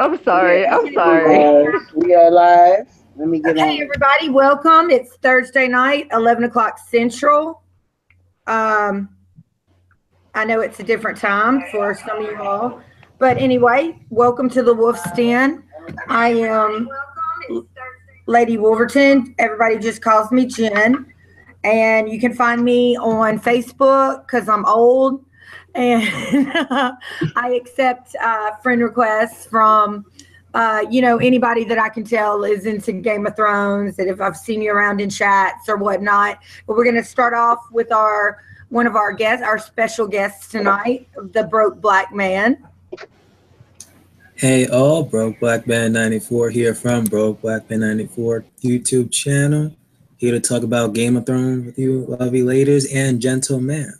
I'm sorry. Yes, I'm sorry. we are live. Let me get on. Hey, everybody, welcome. It's Thursday night, 11 o'clock Central. I know it's a different time for some of you all. But anyway, welcome to the Wolf's Den. I am Lady Wolverton. Everybody just calls me Jen. And you can find me on Facebook because I'm old. And I accept friend requests from anybody that I can tell is into Game of Thrones, that if I've seen you around in chats or whatnot. But we're going to start off with one of our guests, our special guests tonight, the Broke Black Man. Hey all, Broke Black Man 94 here from Broke Black Man 94 YouTube channel. Here to talk about Game of Thrones with you lovely ladies and gentlemen.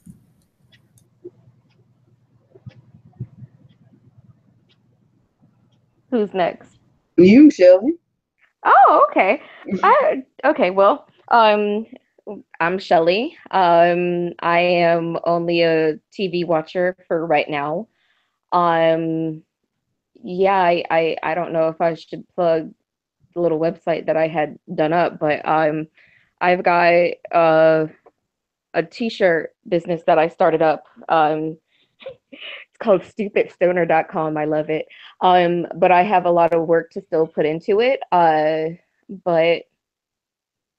Who's next? You, Shelly. Oh, okay. Well, I'm Shelly. I am only a TV watcher for right now. Yeah, I don't know if I should plug the little website that I had done up, but I've got a t-shirt business that I started up. It's called stupidstoner.com. I love it. But I have a lot of work to still put into it. But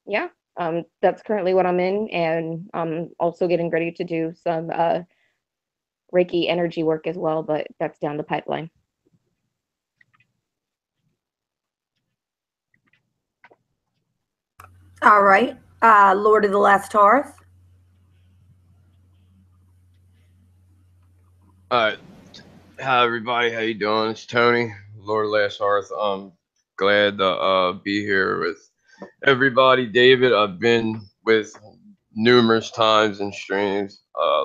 yeah, that's currently what I'm in, and I'm also getting ready to do some Reiki energy work as well, but that's down the pipeline. All right. Lord of the Last Hearth. All right. Hi, everybody. How you doing? It's Tony, Lord of Last Hearth. I'm glad to be here with everybody. David, I've been with numerous times in streams.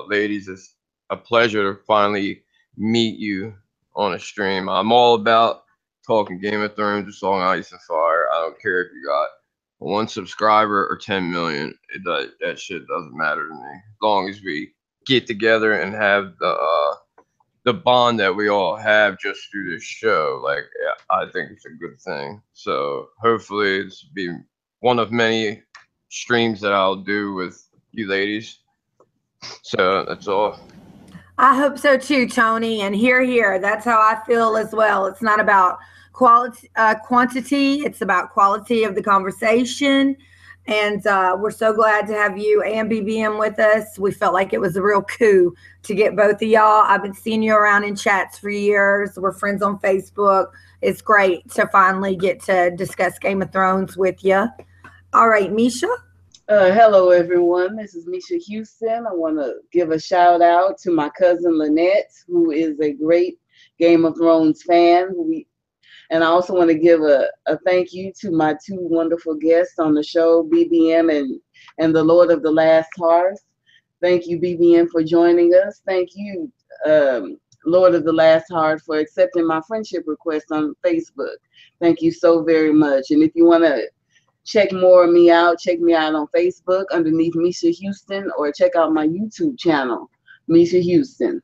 Ladies, it's a pleasure to finally meet you on a stream. I'm all about talking Game of Thrones, a Song of Ice and Fire. I don't care if you got 1 subscriber or 10 million. That shit doesn't matter to me. As long as we get together and have the bond that we all have just through this show, like, yeah, I think it's a good thing. So hopefully this will be one of many streams that I'll do with you ladies. So that's all. I hope so too, Tony. And here. That's how I feel as well. It's not about quantity. It's about quality of the conversation. And we're so glad to have you and BBM with us. We felt like it was a real coup to get both of y'all. I've been seeing you around in chats for years. We're friends on Facebook. It's great to finally get to discuss Game of Thrones with you. All right, Mischa. Hello, everyone. This is Mischa Houston. I want to give a shout out to my cousin Lynette, who is a great Game of Thrones fan. And I also want to give a thank you to my 2 wonderful guests on the show, BBM and the Lord of the Last Hearth. Thank you, BBM, for joining us. Thank you, Lord of the Last Hearth, for accepting my friendship request on Facebook. Thank you so very much. And if you want to check more of me out, check me out on Facebook underneath Mischa Houston, or check out my YouTube channel, Mischa Houston.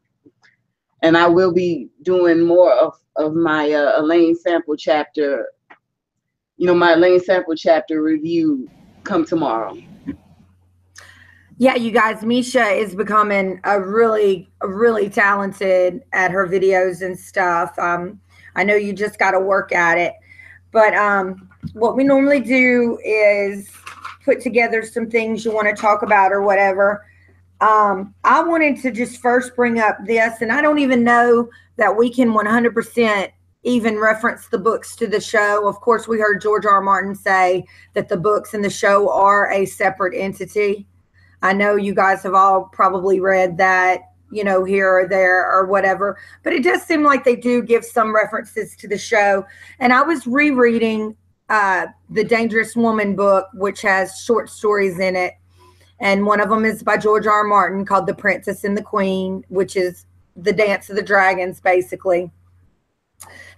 And I will be doing more of my Elaine Sample chapter, my Elaine Sample chapter review come tomorrow. Yeah, you guys, Mischa is becoming a really talented at her videos and stuff. I know you just got to work at it. But what we normally do is put together some things you want to talk about or whatever. I wanted to just first bring up this, and I don't even know that we can 100% even reference the books to the show. Of course, we heard George R. R. Martin say that the books and the show are a separate entity. I know you guys have all probably read that, here or there or whatever, but it does seem like they do give some references to the show. And I was rereading the Dangerous Woman book, which has short stories in it. And one of them is by George R. R. Martin called The Princess and the Queen, which is the Dance of the Dragons, basically.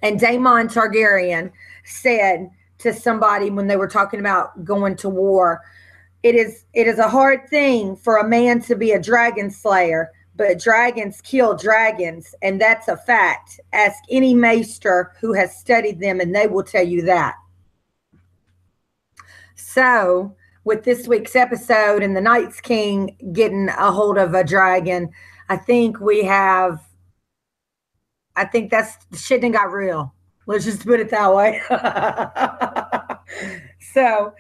And Daemon Targaryen said to somebody when they were talking about going to war, it is a hard thing for a man to be a dragon slayer, but dragons kill dragons, and that's a fact. Ask any maester who has studied them, and they will tell you that. So, with this week's episode and the Night's King getting a hold of a dragon, I think that's the shit done got real. Let's just put it that way. So,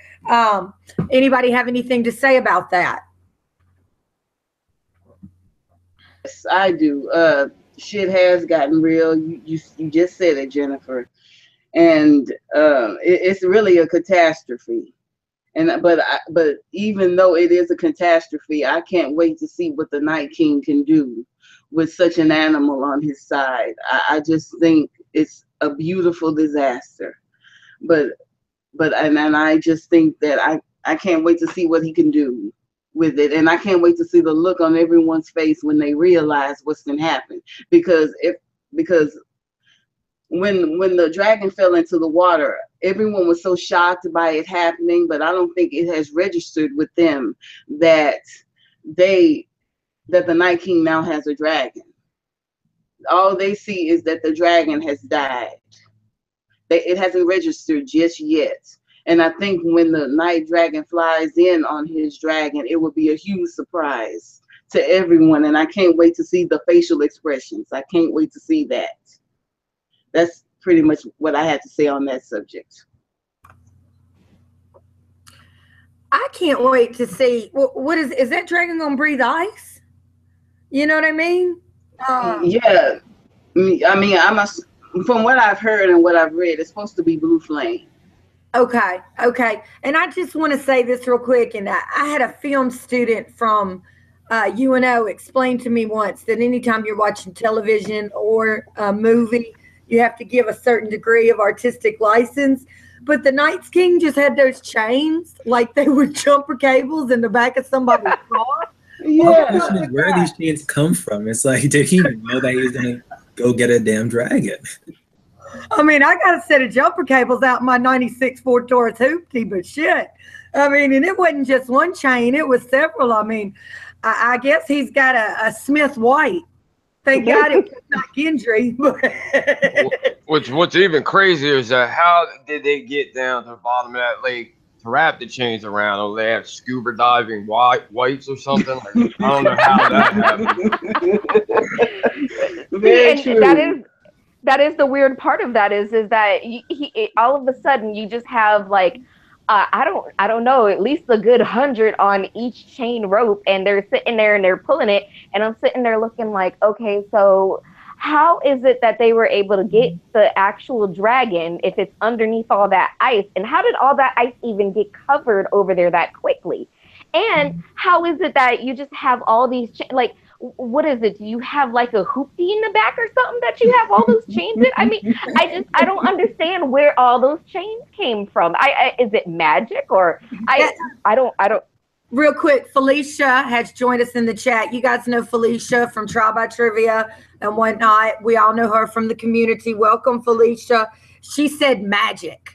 anybody have anything to say about that? Yes, I do. Shit has gotten real. You just said it, Jennifer, and it's really a catastrophe. And but even though it is a catastrophe, I can't wait to see what the Night King can do with such an animal on his side. I just think it's a beautiful disaster. But I just think that I can't wait to see what he can do with it, and I can't wait to see the look on everyone's face when they realize what's been happening. Because when the dragon fell into the water, everyone was so shocked by it happening, but I don't think it has registered with them that the Night King now has a dragon. All they see is that the dragon has died. It hasn't registered just yet. And I think when the night dragon flies in on his dragon, it will be a huge surprise to everyone. And I can't wait to see the facial expressions. I can't wait to see that. That's pretty much what I had to say on that subject. I can't wait to see what is that dragon gonna breathe ice? You know what I mean? Yeah. I mean, from what I've heard and what I've read, it's supposed to be blue flame. Okay. And I just want to say this real quick. And I had a film student from UNO explain to me once that anytime you're watching television or a movie, you have to give a certain degree of artistic license. But the Night's King just had those chains like they were jumper cables in the back of somebody's car. Yeah. The question is, where do these chains come from? It's like, did he even know that he was going to go get a damn dragon? I mean, I got a set of jumper cables out in my 96 Ford Taurus hoopty, but shit. I mean, and it wasn't just one chain, it was several. I mean, I guess he's got a Smith White. Thank God it was not Gendry. What's even crazier is how did they get down to the bottom of that lake to wrap the chains around? Or they have scuba diving wipes or something? Like, I don't know how that happened. Very true. That is the weird part of that is that all of a sudden you just have like I don't know, at least a good 100 on each chain rope, and they're sitting there and they're pulling it, and I'm sitting there looking like, okay, so how is it that they were able to get the actual dragon if it's underneath all that ice, and how did all that ice even get covered over there that quickly? And how is it that you just have all these like, what is it? Do you have like a hoopty in the back or something that you have all those chains in? I mean, I don't understand where all those chains came from. Is it magic or I don't. Real quick, Felicia has joined us in the chat. You guys know Felicia from Trial by Trivia and whatnot. We all know her from the community. Welcome, Felicia. She said magic.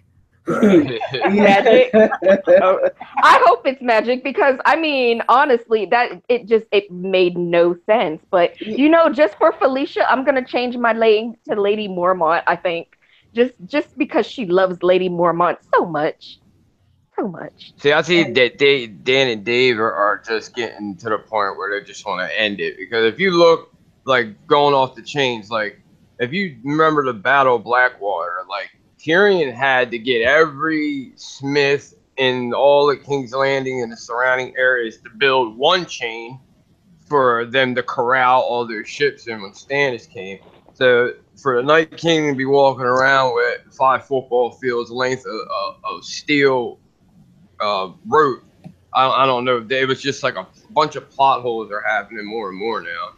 Magic. I hope it's magic because I mean, honestly, that it made no sense. But you know, just for Felicia, I'm gonna change my name to Lady Mormont. I think just because she loves Lady Mormont so much. See, I see that Dan and Dave are just getting to the point where they just want to end it, because if you look like going off the chains, like if you remember the Battle of Blackwater, like Tyrion had to get every smith in all of King's Landing and the surrounding areas to build one chain for them to corral all their ships in when Stannis came. So for the Night King to be walking around with 5 football fields length of steel rope, I don't know. It was just like a bunch of plot holes are happening more and more now.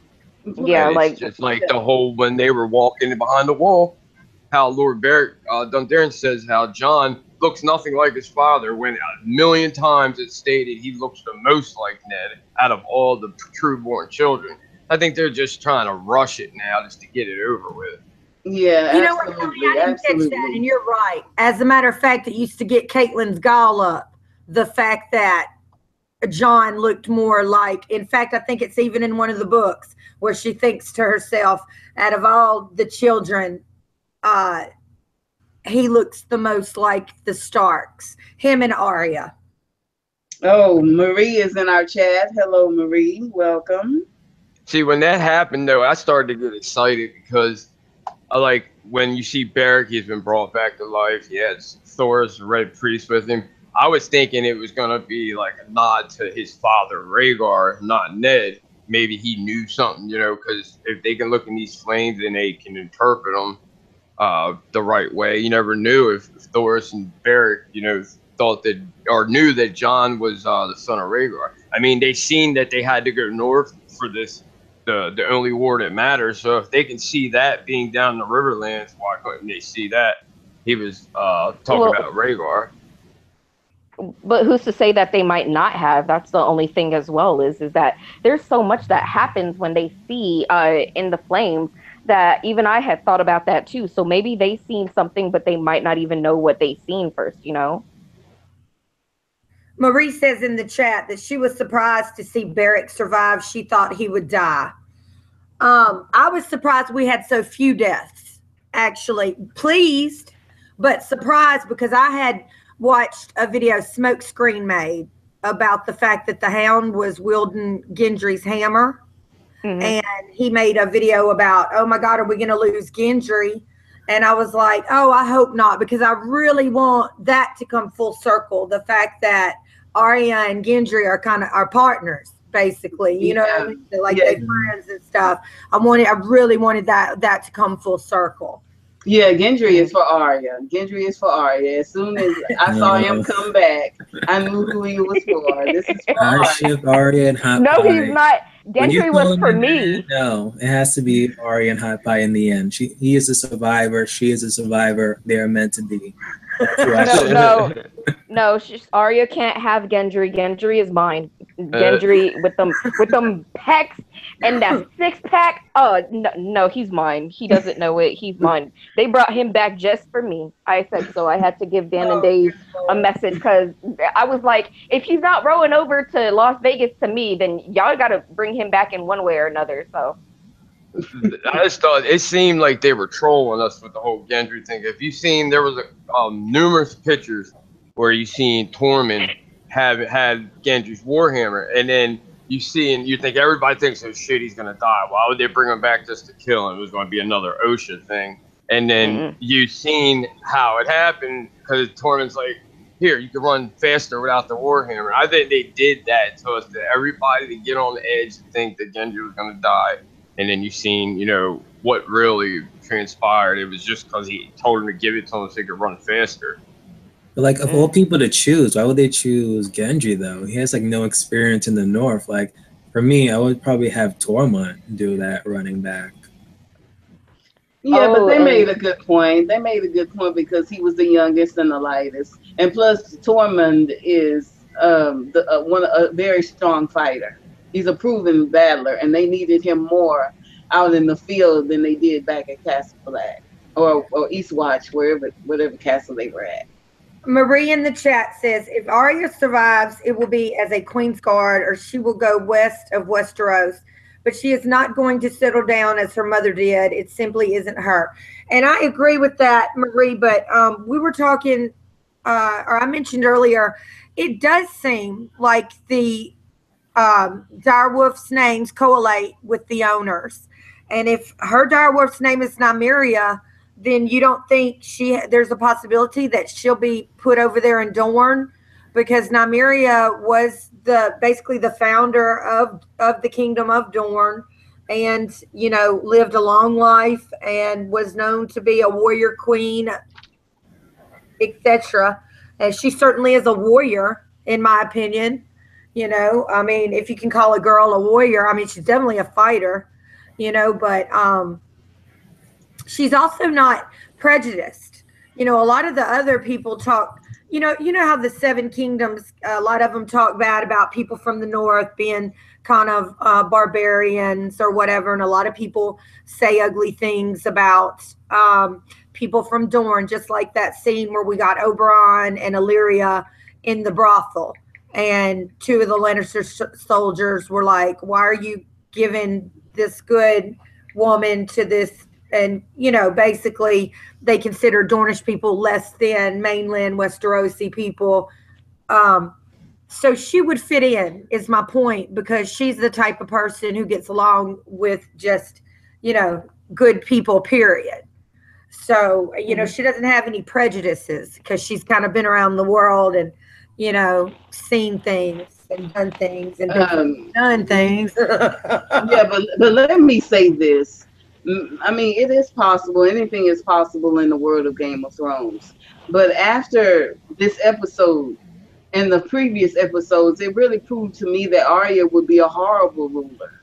Yeah, and it's just like the whole when they were walking behind the wall, how Lord Beric Dondarrion says how Jon looks nothing like his father, when 1,000,000 times it's stated he looks the most like Ned out of all the true-born children. I think they're just trying to rush it now just to get it over with. Yeah, you know what, Tony, I didn't catch that, and you're right. As a matter of fact, it used to get Caitlyn's gall up, the fact that Jon looked more like, in fact, I think it's even in one of the books where she thinks to herself, out of all the children, he looks the most like the Starks, him and Arya. Oh, Marie is in our chat. Hello, Marie. Welcome. See, when that happened, though, I started to get excited because I like when you see Beric, he's been brought back to life. He has Thor's Red Priest with him. I was thinking it was going to be like a nod to his father, Rhaegar, not Ned. Maybe he knew something, because if they can look in these flames and they can interpret them the right way, you never knew if Thoros and Beric, thought that or knew that Jon was the son of Rhaegar. I mean, they seen that they had to go north for this, the only war that matters. So if they can see that being down the Riverlands, why couldn't they see that he was talking about Rhaegar? But who's to say that they might not have? That's the only thing as well, is that there's so much that happens when they see in the flames that even I had thought about that too. So maybe they seen something, but they might not even know what they seen first, Marie says in the chat that she was surprised to see Beric survive. She thought he would die. I was surprised we had so few deaths, actually. Pleased, but surprised because I had watched a video Smokescreen made about the fact that the Hound was wielding Gendry's hammer. Mm-hmm. And he made a video about, oh my God, are we going to lose Gendry? And I was like, oh, I hope not, because I really want that to come full circle. The fact that Arya and Gendry are kind of our partners, basically, you know what I mean? Like they're friends and stuff. I really wanted that to come full circle. Yeah, Gendry is for Arya. Gendry is for Arya. As soon as I saw him come back, I knew who he was for. This is for Arya. Ship Arya and Hot No, Pie. he's not. Gendry was for me. No, it has to be Arya and Hot Pie in the end. He is a survivor. She is a survivor. They are meant to be. No, Arya can't have Gendry. Gendry is mine. Gendry with them pecs and that 6-pack. Oh no, he's mine. He doesn't know it. He's mine. They brought him back just for me. I said so. I had to give Dan and Dave a message because I was like, if he's not rowing over to Las Vegas to me, then y'all got to bring him back in one way or another. So. I just thought it seemed like they were trolling us with the whole Gendry thing. If you seen, there was numerous pictures where you seen Tormund had Gendry's warhammer, and then you see and you think everybody thinks, oh shit, he's gonna die. Why would they bring him back just to kill him? It was going to be another OSHA thing. And then you seen how it happened because Tormund's like, here, you can run faster without the warhammer. I think they did that to us, to everybody to get on the edge and think that Gendry was going to die. And then you seen, what really transpired. It was just because he told him to give it to him so he could run faster. But like, of all people to choose, why would they choose Gendry though? He has like no experience in the North. Like, for me, I would probably have Tormund do that running back. Yeah, but they made a good point. They made a good point because he was the youngest and the lightest, and plus Tormund is a very strong fighter. He's a proven battler, and they needed him more out in the field than they did back at Castle Black or Eastwatch, whatever castle they were at. Marie in the chat says, if Arya survives, it will be as a Queen's Guard, or she will go west of Westeros. But she is not going to settle down as her mother did. It simply isn't her. And I agree with that, Marie. But we were talking, or I mentioned earlier, it does seem like the direwolf's names correlate with the owners. And if her direwolf's name is Nymeria, then you don't think there's a possibility that she'll be put over there in Dorne, because Nymeria was basically the founder of the kingdom of Dorne, and lived a long life and was known to be a warrior queen, etc. And she certainly is a warrior, in my opinion. I mean, if you can call a girl a warrior, I mean, she's definitely a fighter, but she's also not prejudiced. A lot of the other people talk, you know how the Seven Kingdoms, a lot of them talk bad about people from the North being kind of barbarians or whatever. And a lot of people say ugly things about people from Dorne, just like that scene where we got Oberyn and Illyria in the brothel. And two of the Lannister soldiers were like, why are you given this good woman to this, and basically they consider Dornish people less than mainland Westerosi people. Um, so she would fit in, is my point, because she's the type of person who gets along with just, good people, period. So, she doesn't have any prejudices because she's kind of been around the world and, seen things and done things. Yeah, but let me say this. I mean, it is possible. Anything is possible in the world of Game of Thrones. But after this episode and the previous episodes, it really proved to me that Arya would be a horrible ruler.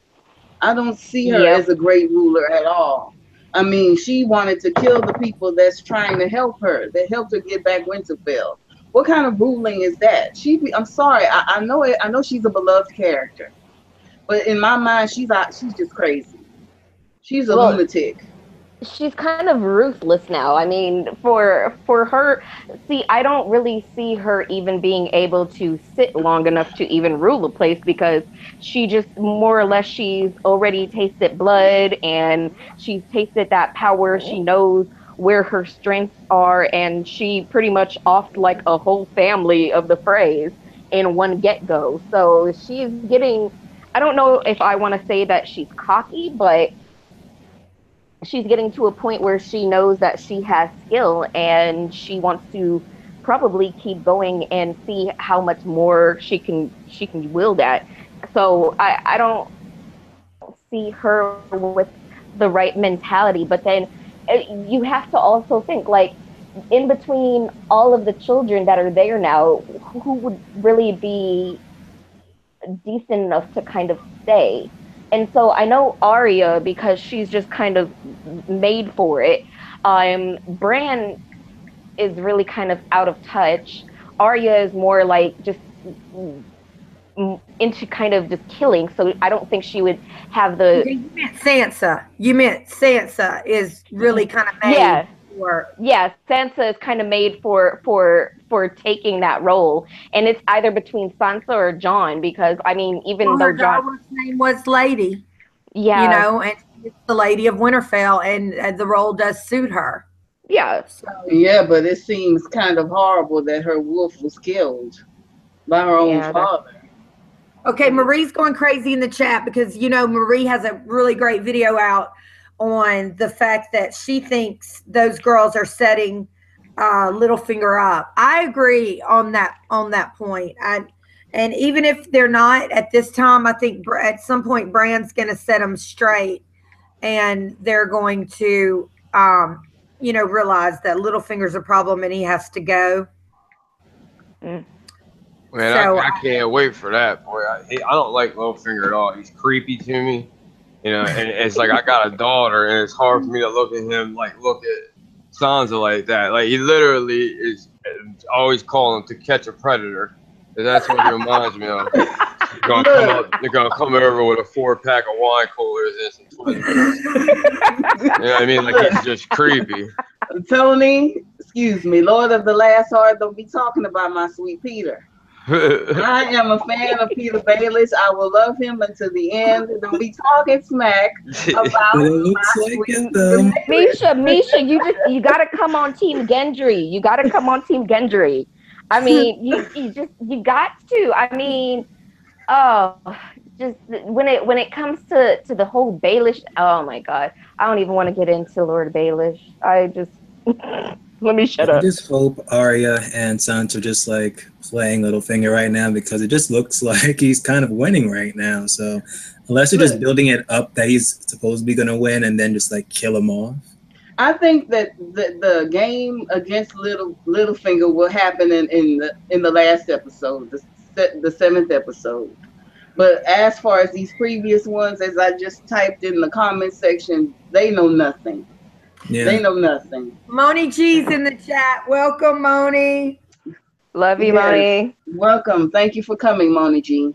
I don't see her Yep. as a great ruler at all. I mean, she wanted to kill the people that's trying to help her, that helped her get back Winterfell. What kind of ruling is that? I'm sorry. I know it. I know she's a beloved character, but in my mind, she's just crazy. She's a Well, lunatic. she's kind of ruthless now. I mean, for her, see, I don't really see her even being able to sit long enough to even rule a place because she just more or less she's already tasted blood and she's tasted that power. She knows where her strengths are and she pretty much offed like a whole family of the phrase in one get-go. So she's getting, I don't know if I want to say that she's cocky, but she's getting to a point where she knows that she has skill and she wants to probably keep going and see how much more she can wield at. So I don't see her with the right mentality. But then you have to also think like in between all of the children that are there now, who would really be decent enough to kind of stay. And so I know Arya because she's just kind of made for it. Bran is really kind of out of touch. Arya is more like just into kind of just killing. So I don't think she would have the. Okay, you meant Sansa. You meant Sansa is really kind of made Yeah. for. Yeah, Sansa is kind of made for taking that role, and it's either between Sansa or Jon because I mean, even Well, though her Jon, daughter's name was Lady, yeah, and she's the Lady of Winterfell, and the role does suit her. yeah, So, Yeah, but it seems kind of horrible that her wolf was killed by her own yeah, that's father. okay, Marie's going crazy in the chat because Marie has a really great video out on the fact that she thinks those girls are setting Littlefinger up. I agree on that point. And even if they're not at this time, I think at some point Bran's going to set them straight, and they're going to realize that Littlefinger's a problem and he has to go. mm. Man, So I can't wait for that, boy. I don't like Littlefinger at all. He's creepy to me, and it's like I got a daughter, and it's hard for me to look at him like look at Sansa like that. Like he literally is always calling to catch a predator. And that's what he reminds me of. They're gonna come over with a 4-pack of wine coolers and some Twizzlers. You know what I mean? Like he's just creepy. Tony, excuse me, Lord of the Last Hearth, don't be talking about my sweet Peter. I am a fan of Peter Baelish. I will love him until the end. Don't be talking smack about But it looks my like sweet it Peter though. Mischa, you gotta come on Team Gendry. You gotta come on Team Gendry. I mean, you got to. I mean, oh, just when it comes to the whole Baelish, oh my God, I don't even want to get into Lord Baelish. I just let me shut I up. just hope Arya and Sansa are just like playing Littlefinger right now because it just looks like he's kind of winning right now. So unless they're just building it up that he's supposedly going to win and then just like kill him off. I think that the game against Littlefinger will happen in the last episode, the 7th episode. But as far as these previous ones, as I just typed in the comment section, they know nothing. Yeah. They know nothing. Moni G's in the chat. Welcome, Moni. Love you, Yes. Moni. Welcome. Thank you for coming, Moni G.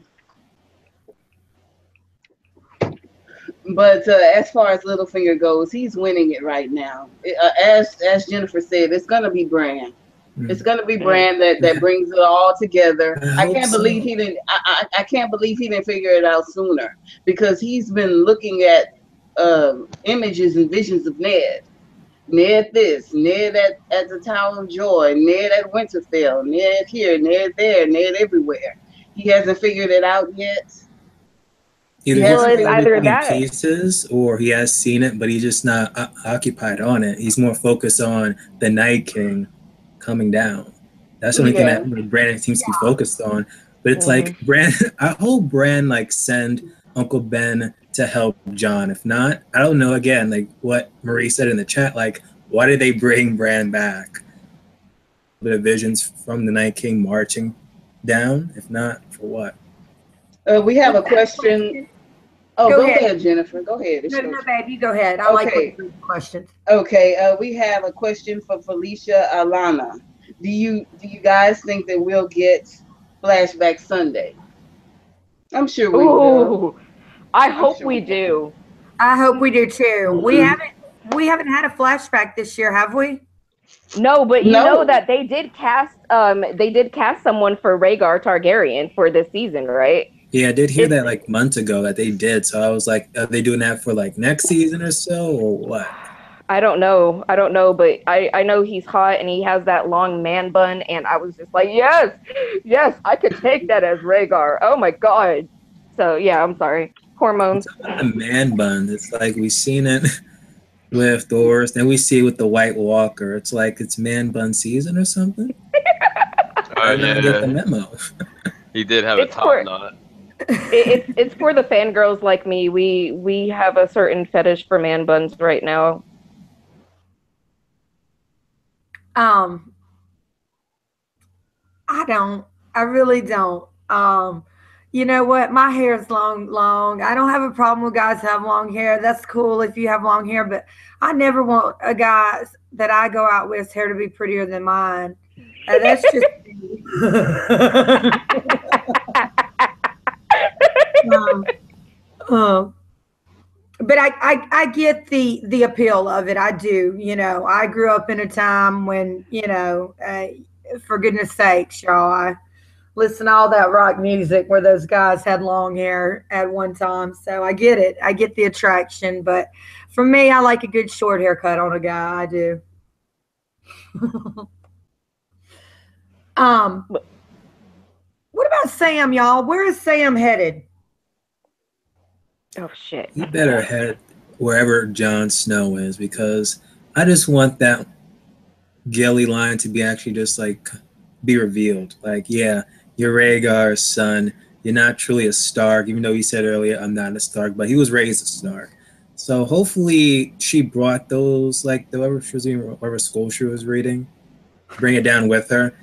But as far as Littlefinger goes, he's winning it right now. As Jennifer said, it's gonna be Bran. It's gonna be Bran that brings it all together. I can't believe he didn't. I can't believe he didn't figure it out sooner, because he's been looking at images and visions of Ned. Ned this, Ned at the Tower of Joy, Ned at Winterfell, Ned here, Ned there, Ned everywhere. He hasn't figured it out yet. Either Well, he's it's either in that. pieces, or he has seen it, but he's just not occupied on it. He's more focused on the Night King coming down. That's the only thing that Bran seems to be focused on. But it's like Bran. I hope Bran like send Uncle Ben to help John. If not, I don't know. Again, like what Marie said in the chat, like why did they bring Bran back? A bit of visions from the Night King marching down. If not, for what? We have a question. Oh, go ahead, Jennifer. Go ahead. No, babe, you go ahead. I like questions. Okay, we have a question for Felicia Alana. Do you guys think that we'll get Flashback Sunday? I'm sure we will. I hope we do. I hope we do too. We haven't had a flashback this year, have we? No, but you know that they did cast someone for Rhaegar Targaryen for this season, right? Yeah, I did hear that like months ago that they did. So I was like, are they doing that for like next season or so, or what? I don't know, but I know he's hot and he has that long man bun, and I was just like, yes, I could take that as Rhaegar. Oh my god. So yeah, I'm sorry. Hormones. The man bun. It's like we've seen it with Doors, then we see it with the White Walker. It's like it's man bun season or something. I didn't get the memo. He did have a top knot. It's for the fangirls like me. We have a certain fetish for man buns right now. I don't. I really don't. You know what? My hair is long. I don't have a problem with guys who have long hair. That's cool if you have long hair, but I never want a guy that I go out with's hair to be prettier than mine. That's just but I get the appeal of it. I do. You know, I grew up in a time when, you know, for goodness sakes, y'all, I listen to all that rock music where those guys had long hair at one time. So I get it. I get the attraction. But for me, I like a good short haircut on a guy. I do. What about Sam, y'all? Where is Sam headed? Oh shit. He better head wherever Jon Snow is, because I just want that Gilly line to be actually just like be revealed. Like, yeah, you're Rhaegar's son. You're not truly a Stark, even though he said earlier, I'm not a Stark, but he was raised a Stark. So hopefully she brought those, like, whatever school she was reading, bring it down with her.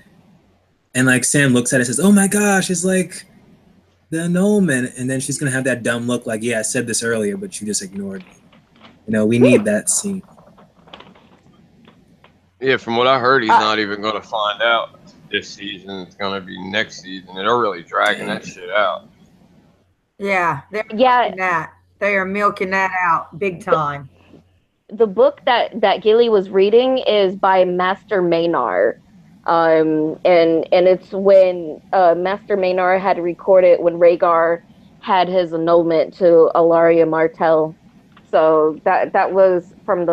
And like Sam looks at it and says, oh my gosh, it's like the gnome. And then she's going to have that dumb look like, yeah, I said this earlier, but you just ignored me. You know, we need that scene. Yeah, from what I heard, he's not even going to find out this season. It's going to be next season. And they're really dragging that shit out. Yeah, they are milking that out big time. The book that Gilly was reading is by Master Maynard. And it's when Master Maynard had recorded when Rhaegar had his annulment to Alaria Martell. So that was from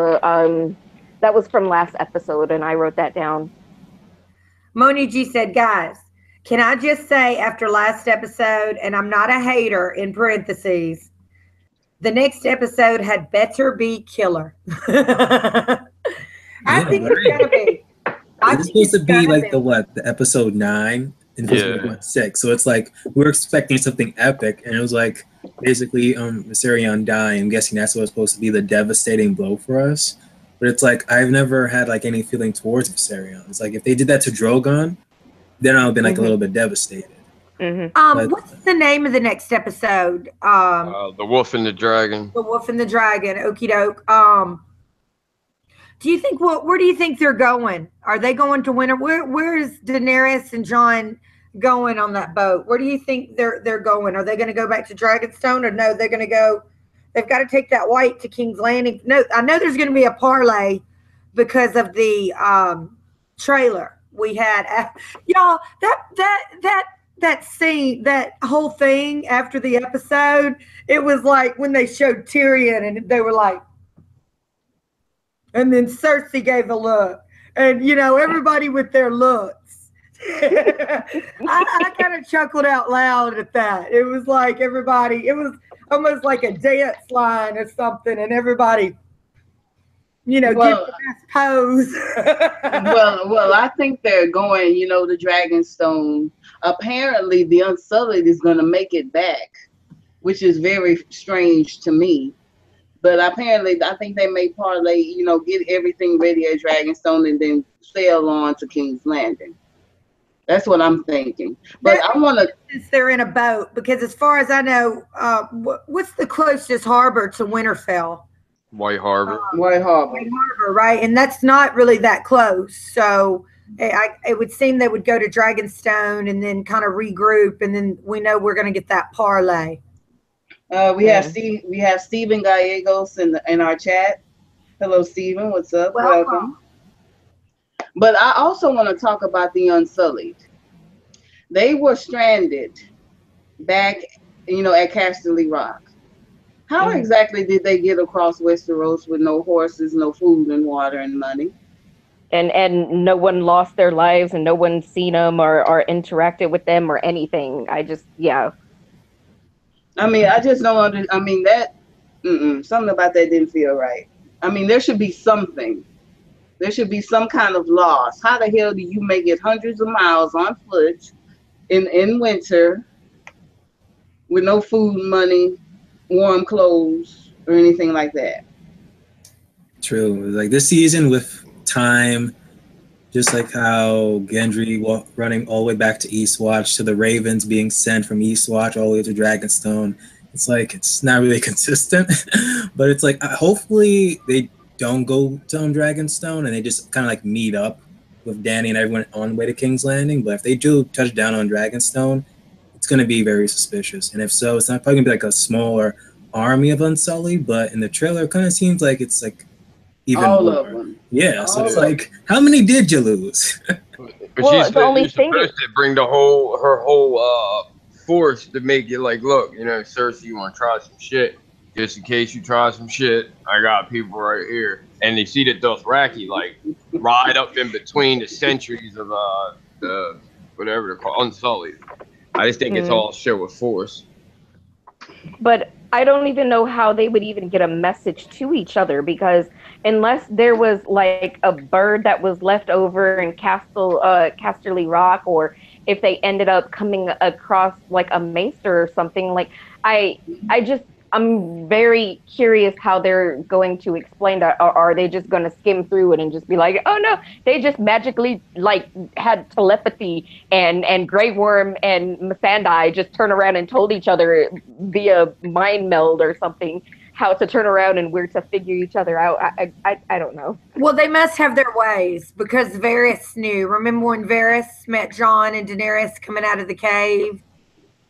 last episode, and I wrote that down. Moni G said, guys, can I just say after last episode, and I'm not a hater in parentheses, the next episode had better be killer. I think it's gonna be. It's supposed to be like the episode 9 and episode 6. So it's like we're expecting something epic, and it was like basically Viserion dying. I'm guessing that's what was supposed to be the devastating blow for us. But it's like I've never had like any feeling towards Viserion. It's like if they did that to Drogon, then I would have been like a little bit devastated. What's the name of the next episode? The Wolf and the Dragon. The Wolf and the Dragon. Okie doke. Do you think where do you think they're going? Are they going to Winter? Where is Daenerys and Jon going on that boat? Where do you think they're going? Are they going to go back to Dragonstone, or no? They're going to go. They've got to take that white to King's Landing. No, I know there's going to be a parlay because of the trailer. we had. Y'all, that scene, that whole thing after the episode, it was like when they showed Tyrion and they were like, and then Cersei gave a look, and everybody with their looks. I kind of chuckled out loud at that. It was like everybody, it was almost like a dance line or something, and everybody, get the best pose. well, I think they're going, the Dragonstone. Apparently, the Unsullied is going to make it back, which is very strange to me. But apparently, I think they may parlay, get everything ready at Dragonstone and then sail on to King's Landing. That's what I'm thinking. But I want to. Since they're in a boat, because as far as I know, what's the closest harbor to Winterfell? White Harbor. White Harbor, right? And that's not really that close. So it would seem they would go to Dragonstone and then kind of regroup, and then we know we're going to get that parlay. We have Stephen Gallegos in our chat. Hello, Stephen. What's up? Welcome. But I also want to talk about the Unsullied. They were stranded back, at Casterly Rock. How exactly did they get across Westeros with no horses, no food and water and money? And no one lost their lives, and no one seen them or interacted with them or anything. I just I just don't something about that didn't feel right. There should be something. There should be some kind of loss. How the hell do you make it hundreds of miles on foot in winter with no food, money, warm clothes, or anything like that? True. Like this season with time, just like how Gendry running all the way back to Eastwatch, to the Ravens being sent from Eastwatch all the way to Dragonstone. It's like, it's not really consistent, but it's like, hopefully they don't go down Dragonstone and they just kind of like meet up with Dany and everyone on the way to King's Landing. But if they do touch down on Dragonstone, it's going to be very suspicious. And if so, it's not probably going to be like a smaller army of Unsullied, but in the trailer, it kind of seems like it's like even all more. Of them. Yeah, so it's like, how many did you lose? Well, the only thing is to bring her whole force to make it like, look, Cersei, you want to try some shit? Just in case you try some shit, I got people right here. And they see the Dothraki like ride up in between the centuries of the whatever they're called, Unsullied. I just think it's all show of force. But I don't even know how they would even get a message to each other, because unless there was like a bird that was left over in Casterly Rock, or if they ended up coming across like a maester or something, like I'm very curious how they're going to explain that. Or are they just going to skim through it and just be like, oh no, they just magically like had telepathy, and Grey Worm and Missandei just turn around and told each other via mind meld or something how to turn around and where to figure each other out. I don't know. Well, they must have their ways, because Varys knew. Remember when Varys met Jon and Daenerys coming out of the cave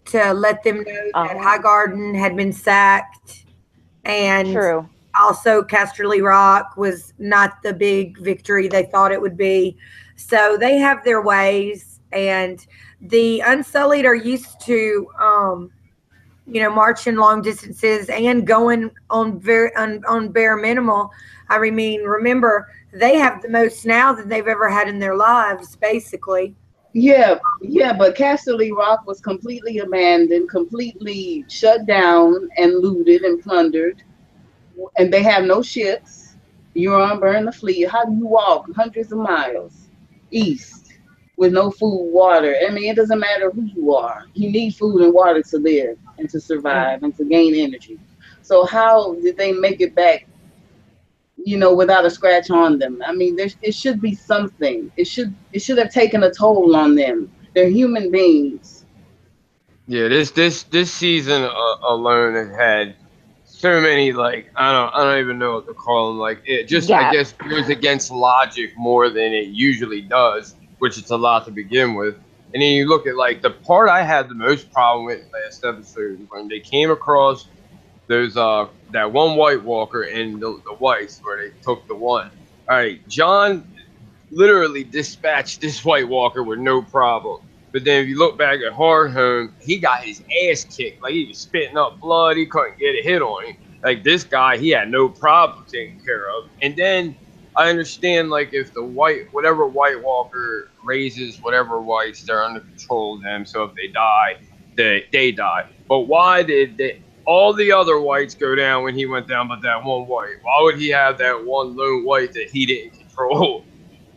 to let them know that Highgarden had been sacked, and also Casterly Rock was not the big victory they thought it would be. So they have their ways, and the Unsullied are used to marching long distances and going on bare minimal. I mean, remember, they have the most now than they've ever had in their lives, basically. Yeah, but Casterly Rock was completely abandoned, completely shut down and looted and plundered, and they have no ships. Euron burned the fleet. How do you walk hundreds of miles east with no food, water? I mean, it doesn't matter who you are. You need food and water to live and to survive and to gain energy. So how did they make it back, without a scratch on them? I mean, it should be something. It should have taken a toll on them. They're human beings. Yeah, this season alone has had so many, like, I don't even know what to call them. Like, it just I guess goes against logic more than it usually does, which it's a lot to begin with. And then you look at like the part I had the most problem with last episode, when they came across those that one White Walker and the Whites, where they took the one. All right, Jon literally dispatched this White Walker with no problem. But then if you look back at Hard Home, he got his ass kicked. Like, he was spitting up blood. He couldn't get a hit on him. Like, this guy, he had no problem taking care of. And then I understand, like, if the whatever White Walker raises whatever whites, they're under control of them. So if they die, they die. But why did all the other whites go down when he went down but that one white? Why would he have that one lone white that he didn't control?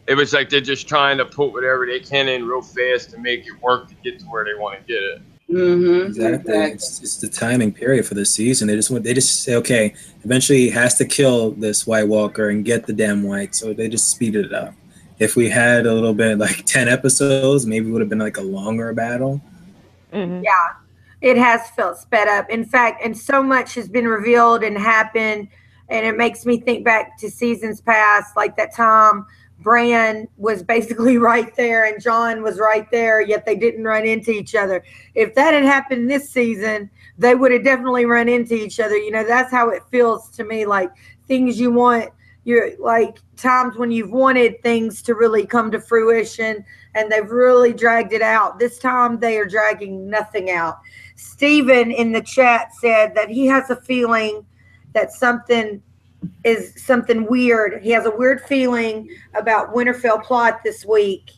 It was like they're just trying to put whatever they can in real fast to make it work to get to where they want to get it. Exactly. It's the timing period for the season. They just say, okay, eventually he has to kill this White Walker and get the damn white. So they just speeded it up. If we had a little bit, like 10 episodes, maybe it would have been like a longer battle. Yeah, it has felt sped up. In fact, and so much has been revealed and happened, and it makes me think back to seasons past, like that time Bran was basically right there and John was right there, yet they didn't run into each other. If that had happened this season, they would have definitely run into each other. You know, that's how it feels to me, like things you want, you're like times when you've wanted things to really come to fruition and they've really dragged it out. This time they are dragging nothing out. Stephen in the chat said that he has a feeling that something weird. He has a weird feeling about Winterfell plot this week.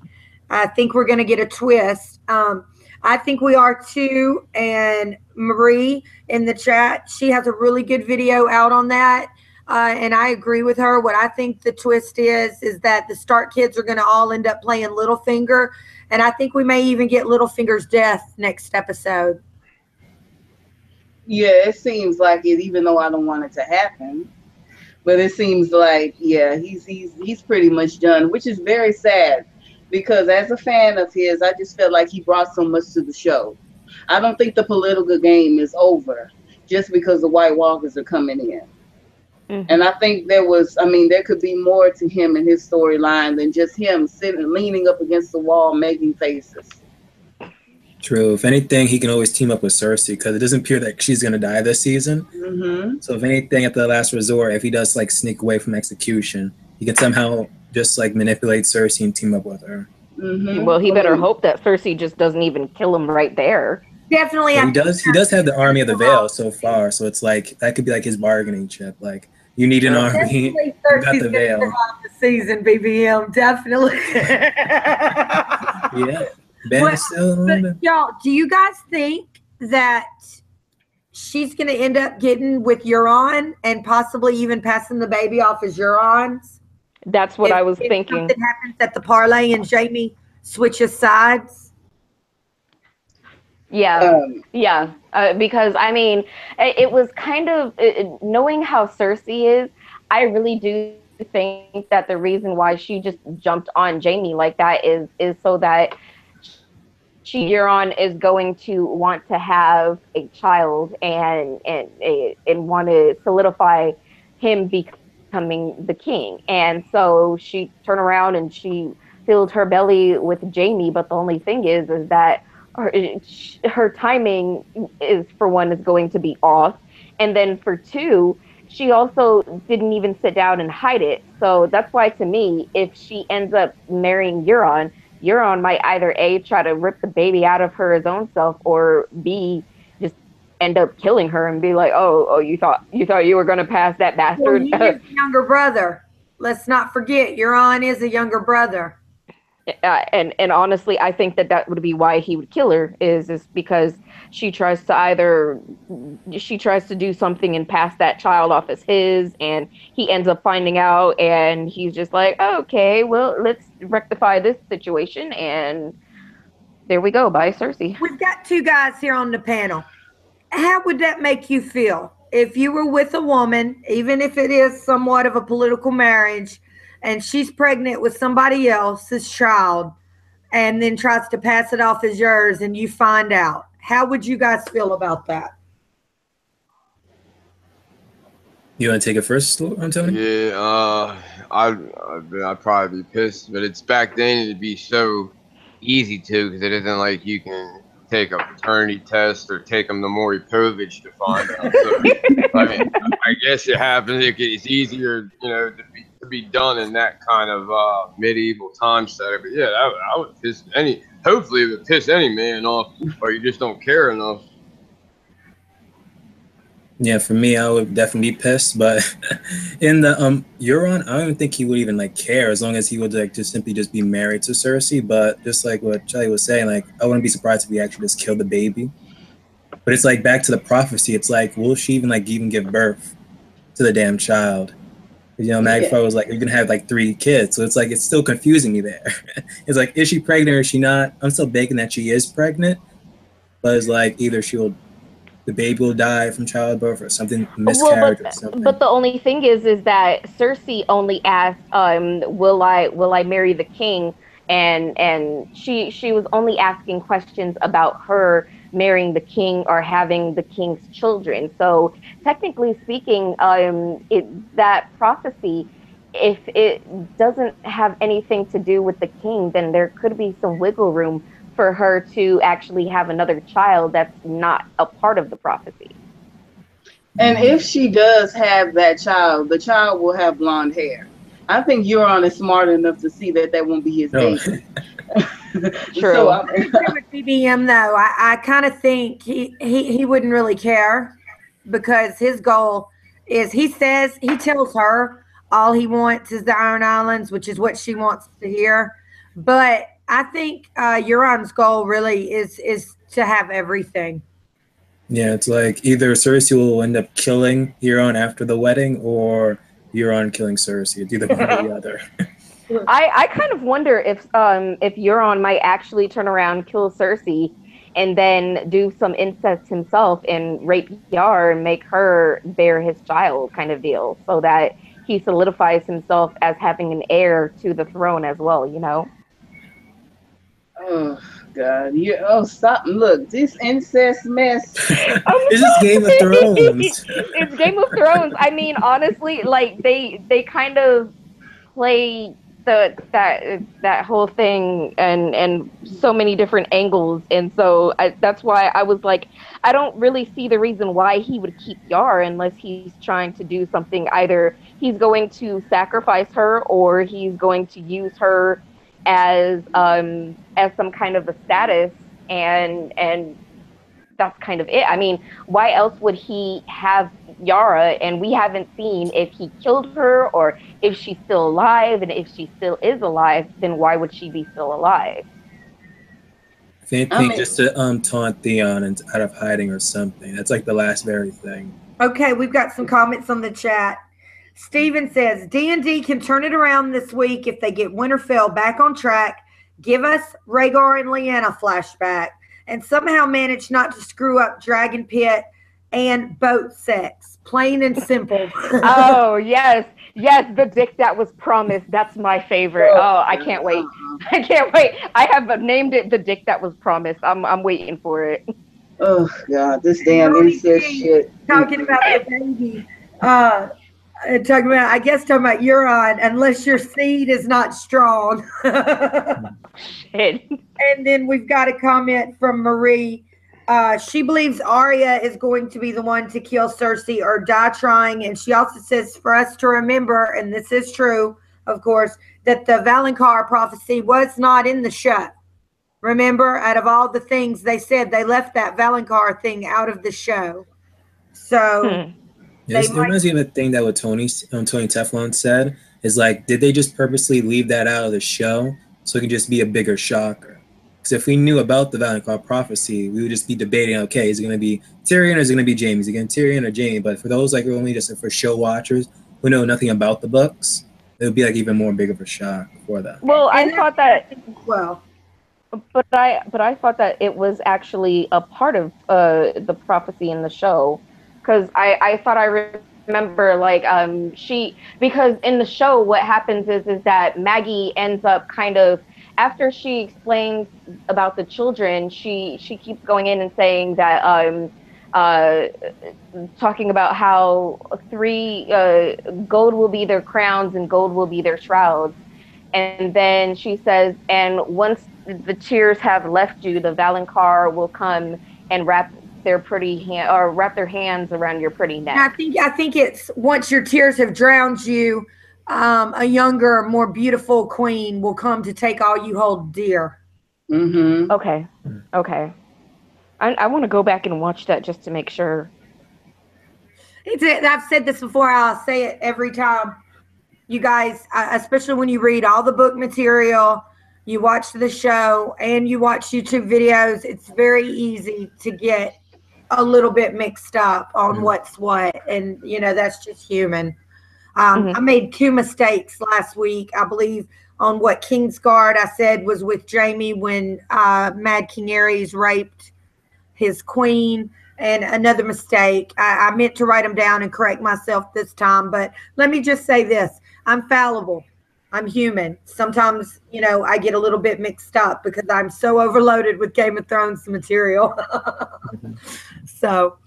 I think we're going to get a twist. I think we are too. And Marie in the chat, she has a really good video out on that. And I agree with her. What I think the twist is that the Stark kids are going to all end up playing Littlefinger. And I think we may even get Littlefinger's death next episode. Yeah, it seems like it, even though I don't want it to happen. But it seems like, yeah, he's pretty much done, which is very sad because as a fan of his, I just felt like he brought so much to the show. I don't think the political game is over just because the White Walkers are coming in. Mm-hmm. And I think there could be more to him and his storyline than just him sitting, leaning up against the wall, making faces. True. If anything, he can always team up with Cersei because it doesn't appear that she's going to die this season. Mm-hmm. So if anything, at the last resort, if he does like sneak away from execution, he can somehow just like manipulate Cersei and team up with her. Mm-hmm. Well, he better hope that Cersei just doesn't even kill him right there. Definitely. He does have the army of the Vale so far, so it's like that could be like his bargaining chip. Like you need an army, you got the Vale. The season BBM definitely. Yeah. But y'all, do you guys think that she's going to end up getting with Euron and possibly even passing the baby off as Euron's? That's what I was thinking. Something happens at the parlay and Jamie switches sides. Yeah, because I mean, it was kind of knowing how Cersei is. I really do think that the reason why she just jumped on Jamie like that is so that Euron is going to want to have a child and want to solidify him becoming the king. And so she turned around and she filled her belly with Jamie. But the only thing is that her timing is, for one, is going to be off. And then for two, she also didn't even sit down and hide it. So that's why, to me, if she ends up marrying Euron might either A, try to rip the baby out of her his own self, or B, just end up killing her and be like, oh, you thought you were going to pass that bastard. Well, he is a younger brother. Let's not forget, Euron is a younger brother. And honestly, I think that would be why he would kill her is because she tries to do something and pass that child off as his, and he ends up finding out, and he's just like, okay, well, let's rectify this situation, and there we go. Bye, Cersei. We've got two guys here on the panel. How would that make you feel if you were with a woman, even if it is somewhat of a political marriage, and she's pregnant with somebody else's child and then tries to pass it off as yours and you find out? How would you guys feel about that? You want to take it first, Tony? Yeah, I'd probably be pissed, but it's back then it'd be so easy to, because it isn't like you can take a paternity test or take them to Maury Povich to find out. So, I mean, I guess it happens. It's easier, to to be done in that kind of medieval time setting. But yeah, I would piss any. Hopefully, it would piss any man off, or you just don't care enough. Yeah, for me, I would definitely be pissed. But in the Euron, I don't even think he would even like care as long as he would like just simply just be married to Cersei. But just like what Shelly was saying, like I wouldn't be surprised if he actually just killed the baby. But it's like back to the prophecy. It's like, will she even give birth to the damn child? You know, Magpie was like, you're gonna have like 3 kids. So it's like it's still confusing me there. It's like, is she pregnant or is she not? I'm still thinking that she is pregnant, but it's like either the baby will die from childbirth or something Well, miscarriage or something. but the only thing is that Cersei only asked, will I marry the king? And she was only asking questions about her marrying the king or having the king's children. So technically speaking, that prophecy, if it doesn't have anything to do with the king, then there could be some wiggle room for her to actually have another child that's not a part of the prophecy. And if she does have that child, the child will have blonde hair. I think Euron is smart enough to see that that won't be his baby. True. So I agree with BBM though. I kind of think he wouldn't really care because his goal is he tells her all he wants is the Iron Islands, which is what she wants to hear. But I think Euron's goal really is to have everything. Yeah, it's like either Cersei will end up killing Euron after the wedding, or Euron killing Cersei. It's either one or the other. I kind of wonder if Euron might actually turn around, kill Cersei, and then do some incest himself and rape Yara and make her bear his child, kind of deal, so that he solidifies himself as having an heir to the throne as well. You know. Oh God! Stop! Look, this incest mess. This is Game of Thrones. It's Game of Thrones. I mean, honestly, like they kind of play that whole thing and so many different angles, and so that's why I was like, I don't really see the reason why he would keep Yara unless he's trying to do something. Either he's going to sacrifice her or he's going to use her as some kind of a status, and that's kind of it. I mean, why else would he have Yara? And we haven't seen if he killed her or if she's still alive, and if she still is alive, then why would she be still alive? If anything, just to taunt Theon and out of hiding or something. That's like the last very thing. Okay, we've got some comments on the chat. Steven says, D&D can turn it around this week if they get Winterfell back on track, give us Rhaegar and Lyanna flashback, and somehow manage not to screw up Dragon Pit and boat sex. Plain and simple. Oh, yes. Yes, the dick that was promised. That's my favorite. Oh, I can't wait. I can't wait. I have named it the dick that was promised. I'm waiting for it. Oh, God, this damn incest shit. Talking about the baby. Talking about Euron, unless your seed is not strong. Shit. And then we've got a comment from Marie. She believes Arya is going to be the one to kill Cersei or die trying. And she also says for us to remember, and this is true, of course, that the Valonqar prophecy was not in the show. Remember, out of all the things they said, they left that Valonqar thing out of the show. So... Yeah, it reminds me of a thing that what Tony Teflon said is like, did they just purposely leave that out of the show so it can just be a bigger shocker? Because if we knew about the Valonqar prophecy, we would just be debating, okay, is it going to be Tyrion or is it going to be Jaime? Is it going to be Tyrion or Jaime? But for those like only just for show watchers who know nothing about the books, it would be like even more big of a shock for them. Well, I thought that. Well, but I thought that it was actually a part of the prophecy in the show. Because I thought I remember like because in the show what happens is that Maggie ends up kind of, after she explains about the children, she keeps going in and saying that talking about how 3 gold will be their crowns and gold will be their shrouds, and then she says, and once the tears have left you, the Valonqar will come and wrap their hands around your pretty neck. I think it's once your tears have drowned you, a younger, more beautiful queen will come to take all you hold dear. Mm-hmm. Okay. Okay. I want to go back and watch that just to make sure. I've said this before. I'll say it every time. You guys, especially when you read all the book material, you watch the show, and you watch YouTube videos, it's very easy to get a little bit mixed up on what's what. And, that's just human. I Mhm. made 2 mistakes last week, I believe, on what Kingsguard I said was with Jamie when Mad King Ares raped his queen. And another mistake, I meant to write them down and correct myself this time. But let me just say this: I'm fallible. I'm human. Sometimes, I get a little bit mixed up because I'm so overloaded with Game of Thrones material. So,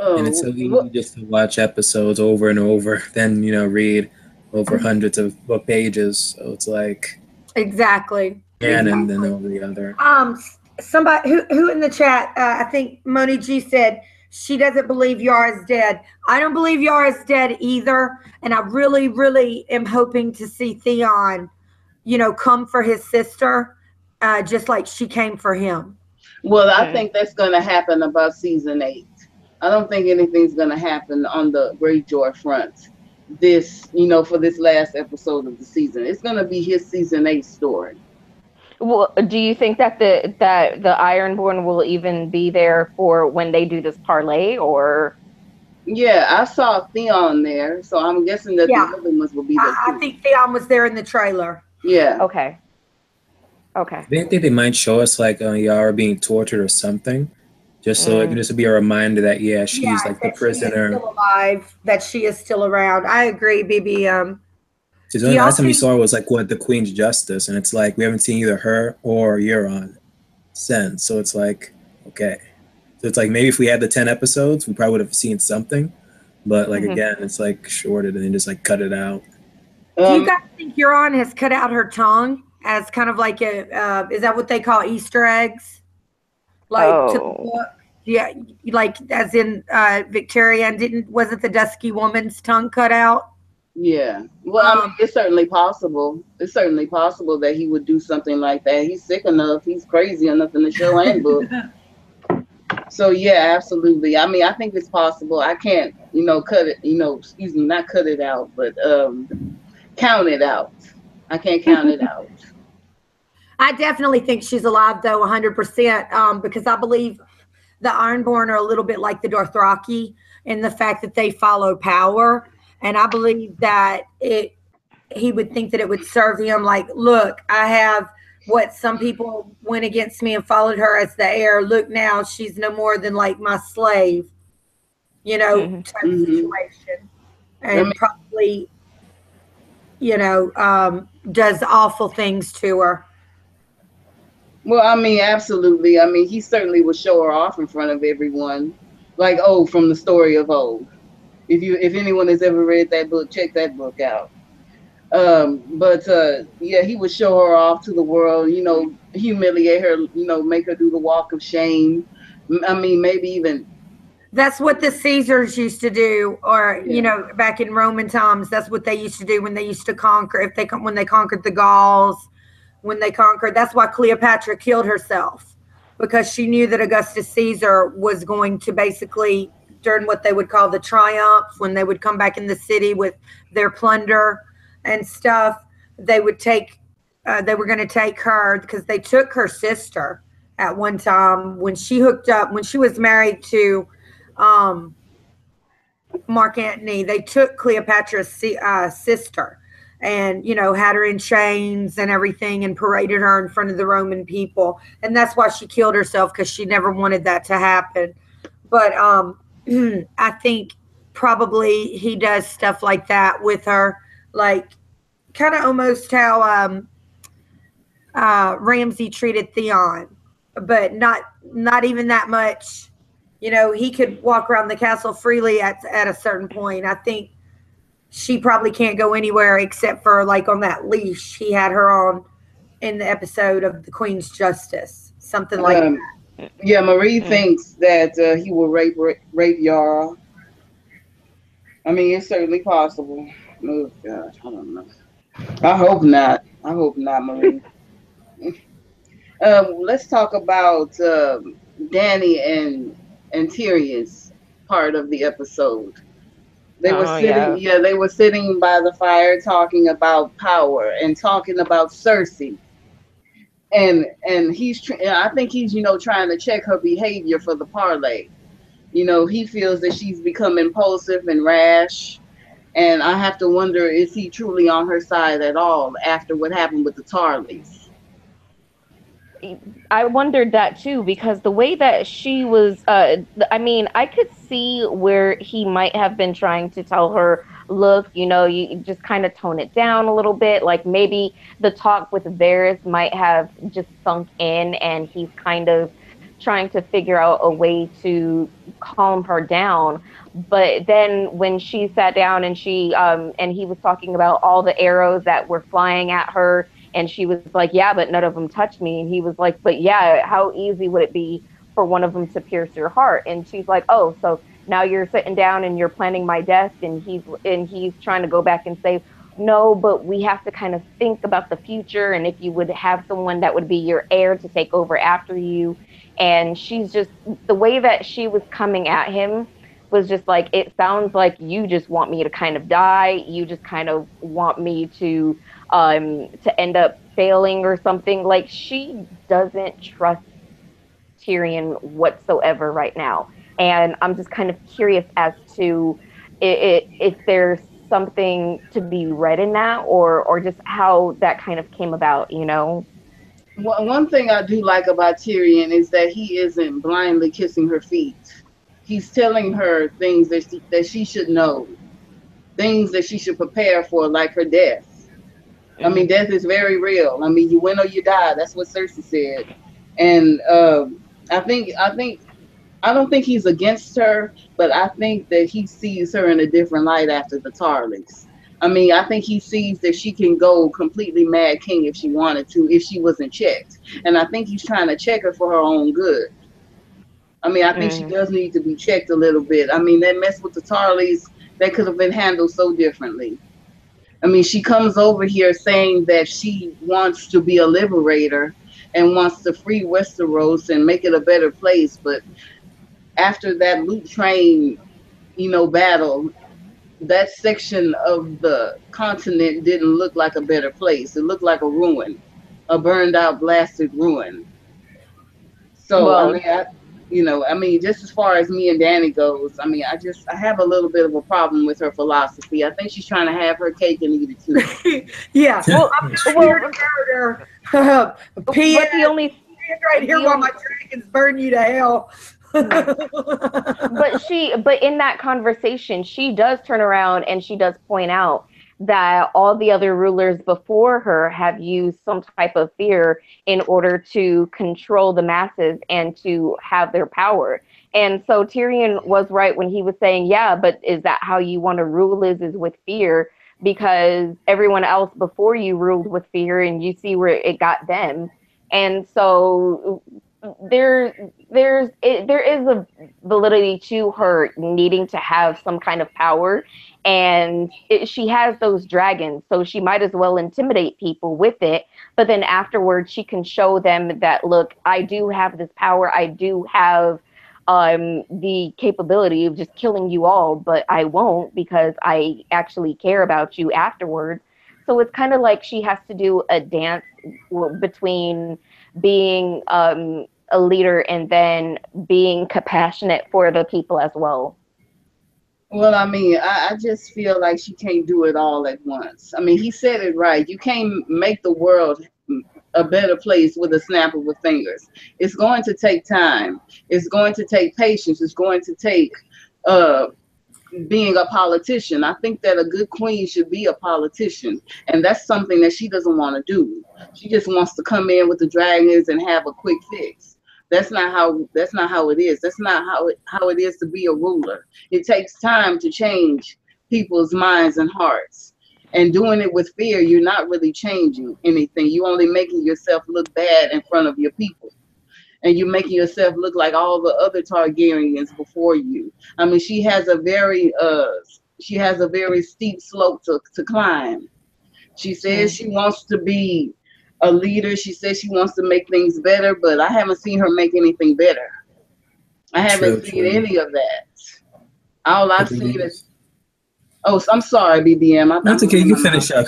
And it's so easy What? just to watch episodes over and over, then read over hundreds of book pages. So it's like exactly. one and then over the other. Somebody who in the chat, I think Moni G said she doesn't believe Yara's dead. I don't believe Yara's dead either, and I really, really am hoping to see Theon, come for his sister, just like she came for him. Well, I think that's going to happen about season 8. I don't think anything's going to happen on the Greyjoy front. For this last episode of the season, it's going to be his season 8 story. Well, do you think that the Ironborn will even be there for when they do this parlay, or? Yeah, I saw Theon there, so I'm guessing that Yeah, the other ones will be there I too. think Theon was there in the trailer. Yeah. Okay. Okay. They think they might show us like Yara being tortured or something, just so it can just be a reminder that she's like the That she is prisoner. still alive. That she is still around. I agree, BB. Because the only last time we saw her was like the Queen's Justice, and it's like we haven't seen either her or Euron since. So it's like, okay, so it's like maybe if we had the 10 episodes, we probably would have seen something. But like again, it's like shorted and then just like cut it out. Do you guys think Euron has cut out her tongue as kind of like is that what they call Easter eggs? Like to the book? Yeah, like as in Victorian wasn't the dusky woman's tongue cut out? Yeah. Well, I mean, it's certainly possible. It's certainly possible that he would do something like that. He's sick enough. He's crazy enough in the show and book. So yeah, absolutely. I mean, I think it's possible. I can't, cut it, excuse me, not cut it out, but count it out. I can't count it out. I definitely think she's alive though, 100%, because I believe the Ironborn are a little bit like the Dothraki in the fact that they follow power. And I believe that he would think that it would serve him like, look, I have what some people went against me and followed her as the heir. Look now, she's no more than like my slave, type situation. And probably, does awful things to her. Well, I mean, absolutely. I mean, he certainly would show her off in front of everyone, like from the story of old. If anyone has ever read that book, check that book out. Yeah, he would show her off to the world, humiliate her, make her do the walk of shame. I mean, maybe even. That's what the Caesars used to do, or back in Roman times, that's what they used to do when they used to conquer. When they conquered the Gauls, that's why Cleopatra killed herself, because she knew that Augustus Caesar was going to basically, during what they would call the triumph, when they would come back in the city with their plunder and stuff, they were going to take her, because they took her sister at one time when she was married to Mark Antony. They took Cleopatra's sister and had her in chains and everything and paraded her in front of the Roman people, and that's why she killed herself, because she never wanted that to happen. But I think probably he does stuff like that with her, like kind of almost how Ramsay treated Theon, but not even that much. He could walk around the castle freely at a certain point. I think she probably can't go anywhere except for like on that leash he had her on in the episode of the Queen's Justice, something like that. Yeah, Marie thinks that he will rape Yara. I mean, it's certainly possible. Oh gosh, I don't know. I hope not. I hope not, Marie. Let's talk about Danny and Tyrion's part of the episode. They were Oh sitting, yeah. yeah, they were sitting by the fire talking about power and talking about Cersei. And I think he's trying to check her behavior for the parlay. He feels that she's become impulsive and rash. And I have to wonder, is he truly on her side at all after what happened with the Tarleys? I wondered that too because the way that she was, I mean, I could see where he might have been trying to tell her, look, you just kind of tone it down a little bit. Like maybe the talk with Varys might have just sunk in and he's kind of trying to figure out a way to calm her down. But then when she sat down and and he was talking about all the arrows that were flying at her, and she was like, yeah, but none of them touched me. And he was like, but yeah, how easy would it be for one of them to pierce your heart? And she's like, oh, so now you're sitting down and you're planning my death. And he's trying to go back and say, no, but we have to kind of think about the future. And if you would have someone that would be your heir to take over after you. And she's just, the way that she was coming at him was just like, it sounds like you just want me to kind of die. You just kind of want me to end up failing or something. Like she doesn't trust Tyrion whatsoever right now. And I'm just kind of curious as to if there's something to be read in that, or just how that kind of came about. One thing I do like about Tyrion is that he isn't blindly kissing her feet. He's telling her things that she should know, things that she should prepare for, like her death. I mean, Hmm. death is very real. I mean, you win or you die. That's what Cersei said. And I don't think he's against her, but I think that he sees her in a different light after the Tarleys. I mean, I think he sees that she can go completely mad king if she wanted to, if she wasn't checked. And I think he's trying to check her for her own good. I mean, I think she Hmm. does need to be checked a little bit. I mean, that mess with the Tarleys, that could have been handled so differently. I mean, she comes over here saying that she wants to be a liberator and wants to free Westeros and make it a better place. But after that loot train, battle, that section of the continent didn't look like a better place. It looked like a ruin, a burned out, blasted ruin. So, I Well, mean, just as far as me and Danny goes, I mean, I have a little bit of a problem with her philosophy. I think she's trying to have her cake and eat it too. Yeah, well, I'm not here well, to murder. but P.S. the only Stand right here the while my only dragons burn you to hell. but in that conversation, she does turn around and she does point out that all the other rulers before her have used some type of fear in order to control the masses and to have their power. And so Tyrion was right when he was saying, yeah, but is that how you want to rule, is with fear? Because everyone else before you ruled with fear and you see where it got them. And so there is a validity to her needing to have some kind of power, and she has those dragons, so she might as well intimidate people with it. But then afterwards she can show them that, look, I do have this power, I do have the capability of just killing you all, but I won't because I actually care about you afterwards. So it's kind of like she has to do a dance between being a leader and then being compassionate for the people as well. Well, I mean, I just feel like she can't do it all at once. I mean, he said it right. You can't make the world a better place with a snap of the fingers. It's going to take time. It's going to take patience. It's going to take uh, being a politician. I think that a good queen should be a politician, and that's something that she doesn't want to do. She just wants to come in with the dragons and have a quick fix. That's not how it is. That's not how it is to be a ruler. It takes time to change people's minds and hearts. And doing it with fear, you're not really changing anything. You're only making yourself look bad in front of your people, and you're making yourself look like all the other Targaryens before you. I mean, she has a very she has a very steep slope to climb. She says she wants to be a leader. She says she wants to make things better, but I haven't seen her make anything better. I haven't True, seen true. any of that. All I've seen Agreed. is, oh, I'm sorry, BBM. That's I'm okay. running You my can mouth. finish up.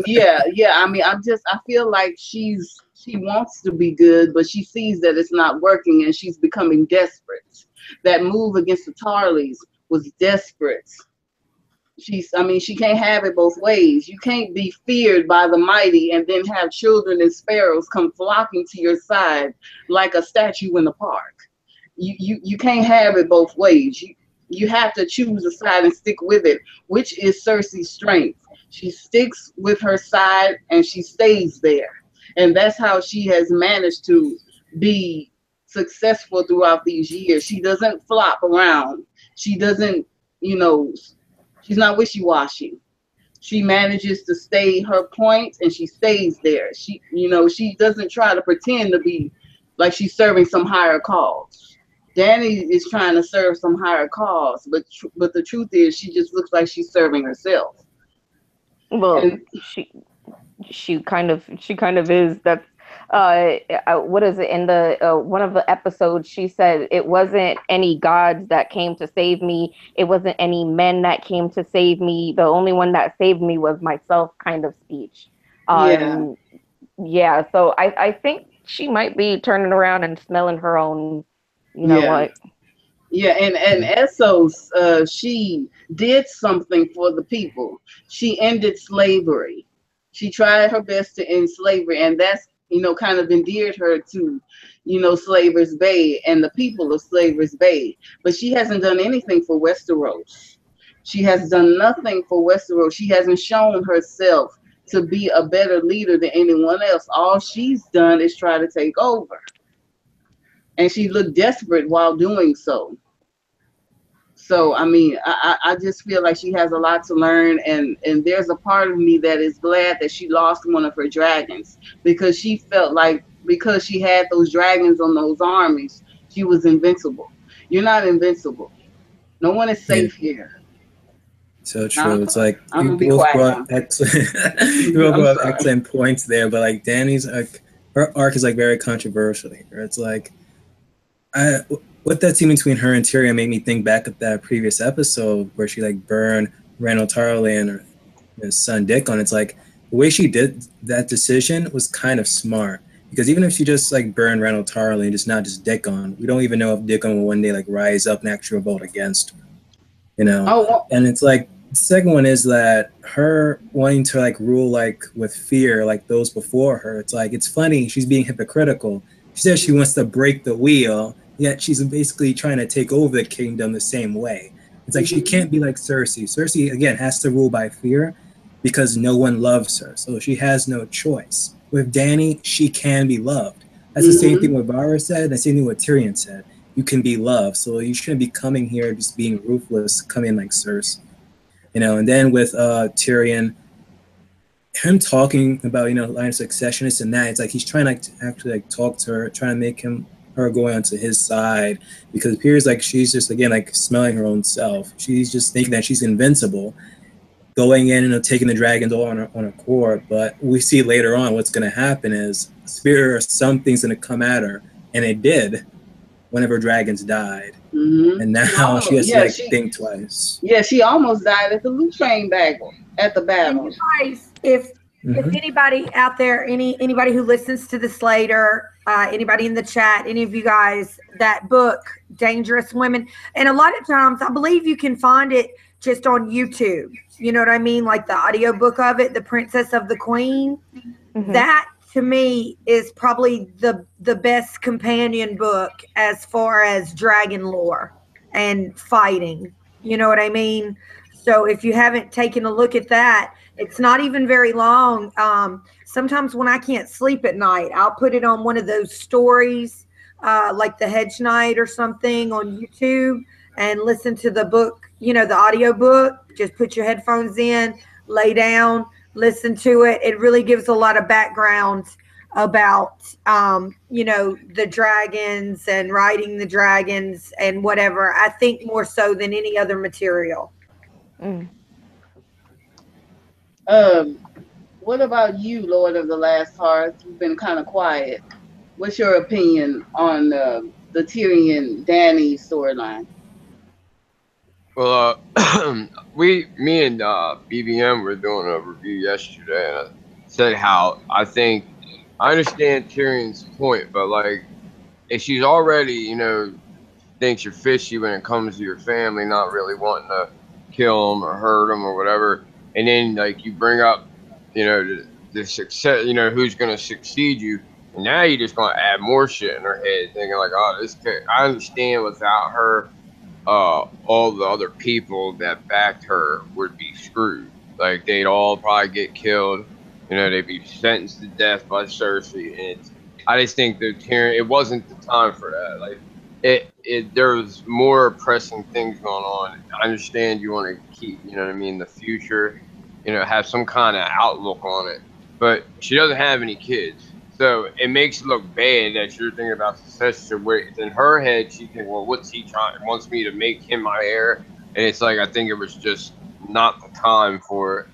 Yeah. I mean, I feel like she wants to be good, but she sees that it's not working, and she's becoming desperate. That move against the Tarleys was desperate. I mean, she can't have it both ways. You can't be feared by the mighty and then have children and sparrows come flocking to your side like a statue in the park. You can't have it both ways. You have to choose a side and stick with it, which is Cersei's strength. She sticks with her side and she stays there. And that's how she has managed to be successful throughout these years. She doesn't flop around. She doesn't, you know, she's not wishy-washy. She manages to stay her point and she stays there. She doesn't try to pretend to be like she's serving some higher cause. Danny is trying to serve some higher cause, but the truth is she just looks like she's serving herself. Well, And she kind of is. That's what is it in the one of the episodes? She said it wasn't any gods that came to save me. It wasn't any men that came to save me. The only one that saved me was myself. Kind of speech. yeah, Um, yeah. So I think she might be turning around and smelling her own. You know yeah. what? Yeah, and Essos, she did something for the people. She ended slavery. She tried her best to end slavery, and that's kind of endeared her to Slavers Bay and the people of Slavers Bay. But she hasn't done anything for Westeros. She has done nothing for Westeros. She hasn't shown herself to be a better leader than anyone else. All she's done is try to take over, and she looked desperate while doing so. So I mean, I just feel like she has a lot to learn, and there's a part of me that is glad that she lost one of her dragons, because she felt like because she had those dragons on those armies, she was invincible. You're not invincible. No one is Yeah, safe here. so I'm true. It's like I'm you gonna be both quiet brought now. excellent, you both I'm brought sorry. excellent points there. But like Danny's, like her arc is like very controversial here. It's like I what that scene between her and Tyrion made me think back of that previous episode where she like burned Randall Tarley and his son Dickon. It's like the way she did that decision was kind of smart, because even if she just like burned Randall Tarley and just not just Dickon, we don't even know if Dickon will one day like rise up and actually revolt against her, you know. Oh, well, And it's like the second one is that her wanting to like rule like with fear like those before her. It's like it's funny, she's being hypocritical. She says she wants to break the wheel, yet she's basically trying to take over the kingdom the same way. It's like she mhm, can't be like Cersei. Cersei again has to rule by fear because no one loves her, so she has no choice. With Danny, she can be loved. That's the same thing mhm, what Varys said. The same thing what Tyrion said. You can be loved, so you shouldn't be coming here just being ruthless, coming like Cersei. And then with Tyrion, him talking about line of succession, this and that. It's like he's trying like to actually like talk to her, trying to make her go onto his side, because it appears like she's just again like smelling her own self. She's just thinking that she's invincible, going in and taking the dragons all on her core. But we see later on what's going to happen is spirit or something's going to come at her, and it did whenever dragons died. mhm. And She now she almost, has to yeah, like think twice. she almost died at the loot train battle at the And you battle. guys, if Mm-hmm. anybody out there, anybody who listens to this later, anybody in the chat, any of you guys, that book, Dangerous Women, and a lot of times I believe you can find it just on YouTube. You know what I mean? Like the audiobook of it, The Princess of the Queen. Hmm. That to me is probably the best companion book as far as dragon lore and fighting. You know what I mean? So if you haven't taken a look at that, it's not even very long. Sometimes when I can't sleep at night, I'll put it on one of those stories, like the Hedge Night or something on YouTube, and listen to the book, the audio book. Just put your headphones in, lay down, listen to it. It really gives a lot of background about the dragons and riding the dragons and whatever. I think more so than any other material. Mm. What about you, Lord of the Last Hearth? You've been kind of quiet. What's your opinion on the Tyrion Dany storyline? Well, me and BBM were doing a review yesterday, and I said how I understand Tyrion's point, but like if she's already, thinks you're fishy when it comes to your family, not really wanting to kill them or hurt them or whatever, and then like you bring up, the success, who's going to succeed you, and now you're just going to add more shit in her head, thinking like, oh, this kid, I understand without her all the other people that backed her would be screwed. Like they'd all probably get killed. They'd be sentenced to death by Cersei. And I just think that it wasn't the time for that. Like there was more pressing things going on. I understand you want to keep, what I mean, the future, have some kind of outlook on it. But she doesn't have any kids. So it makes it look bad that you're thinking about succession. Where in her head, she thinks, well, what's he trying? Wants me to make him my heir? And it's like, I think it was just not the time for it.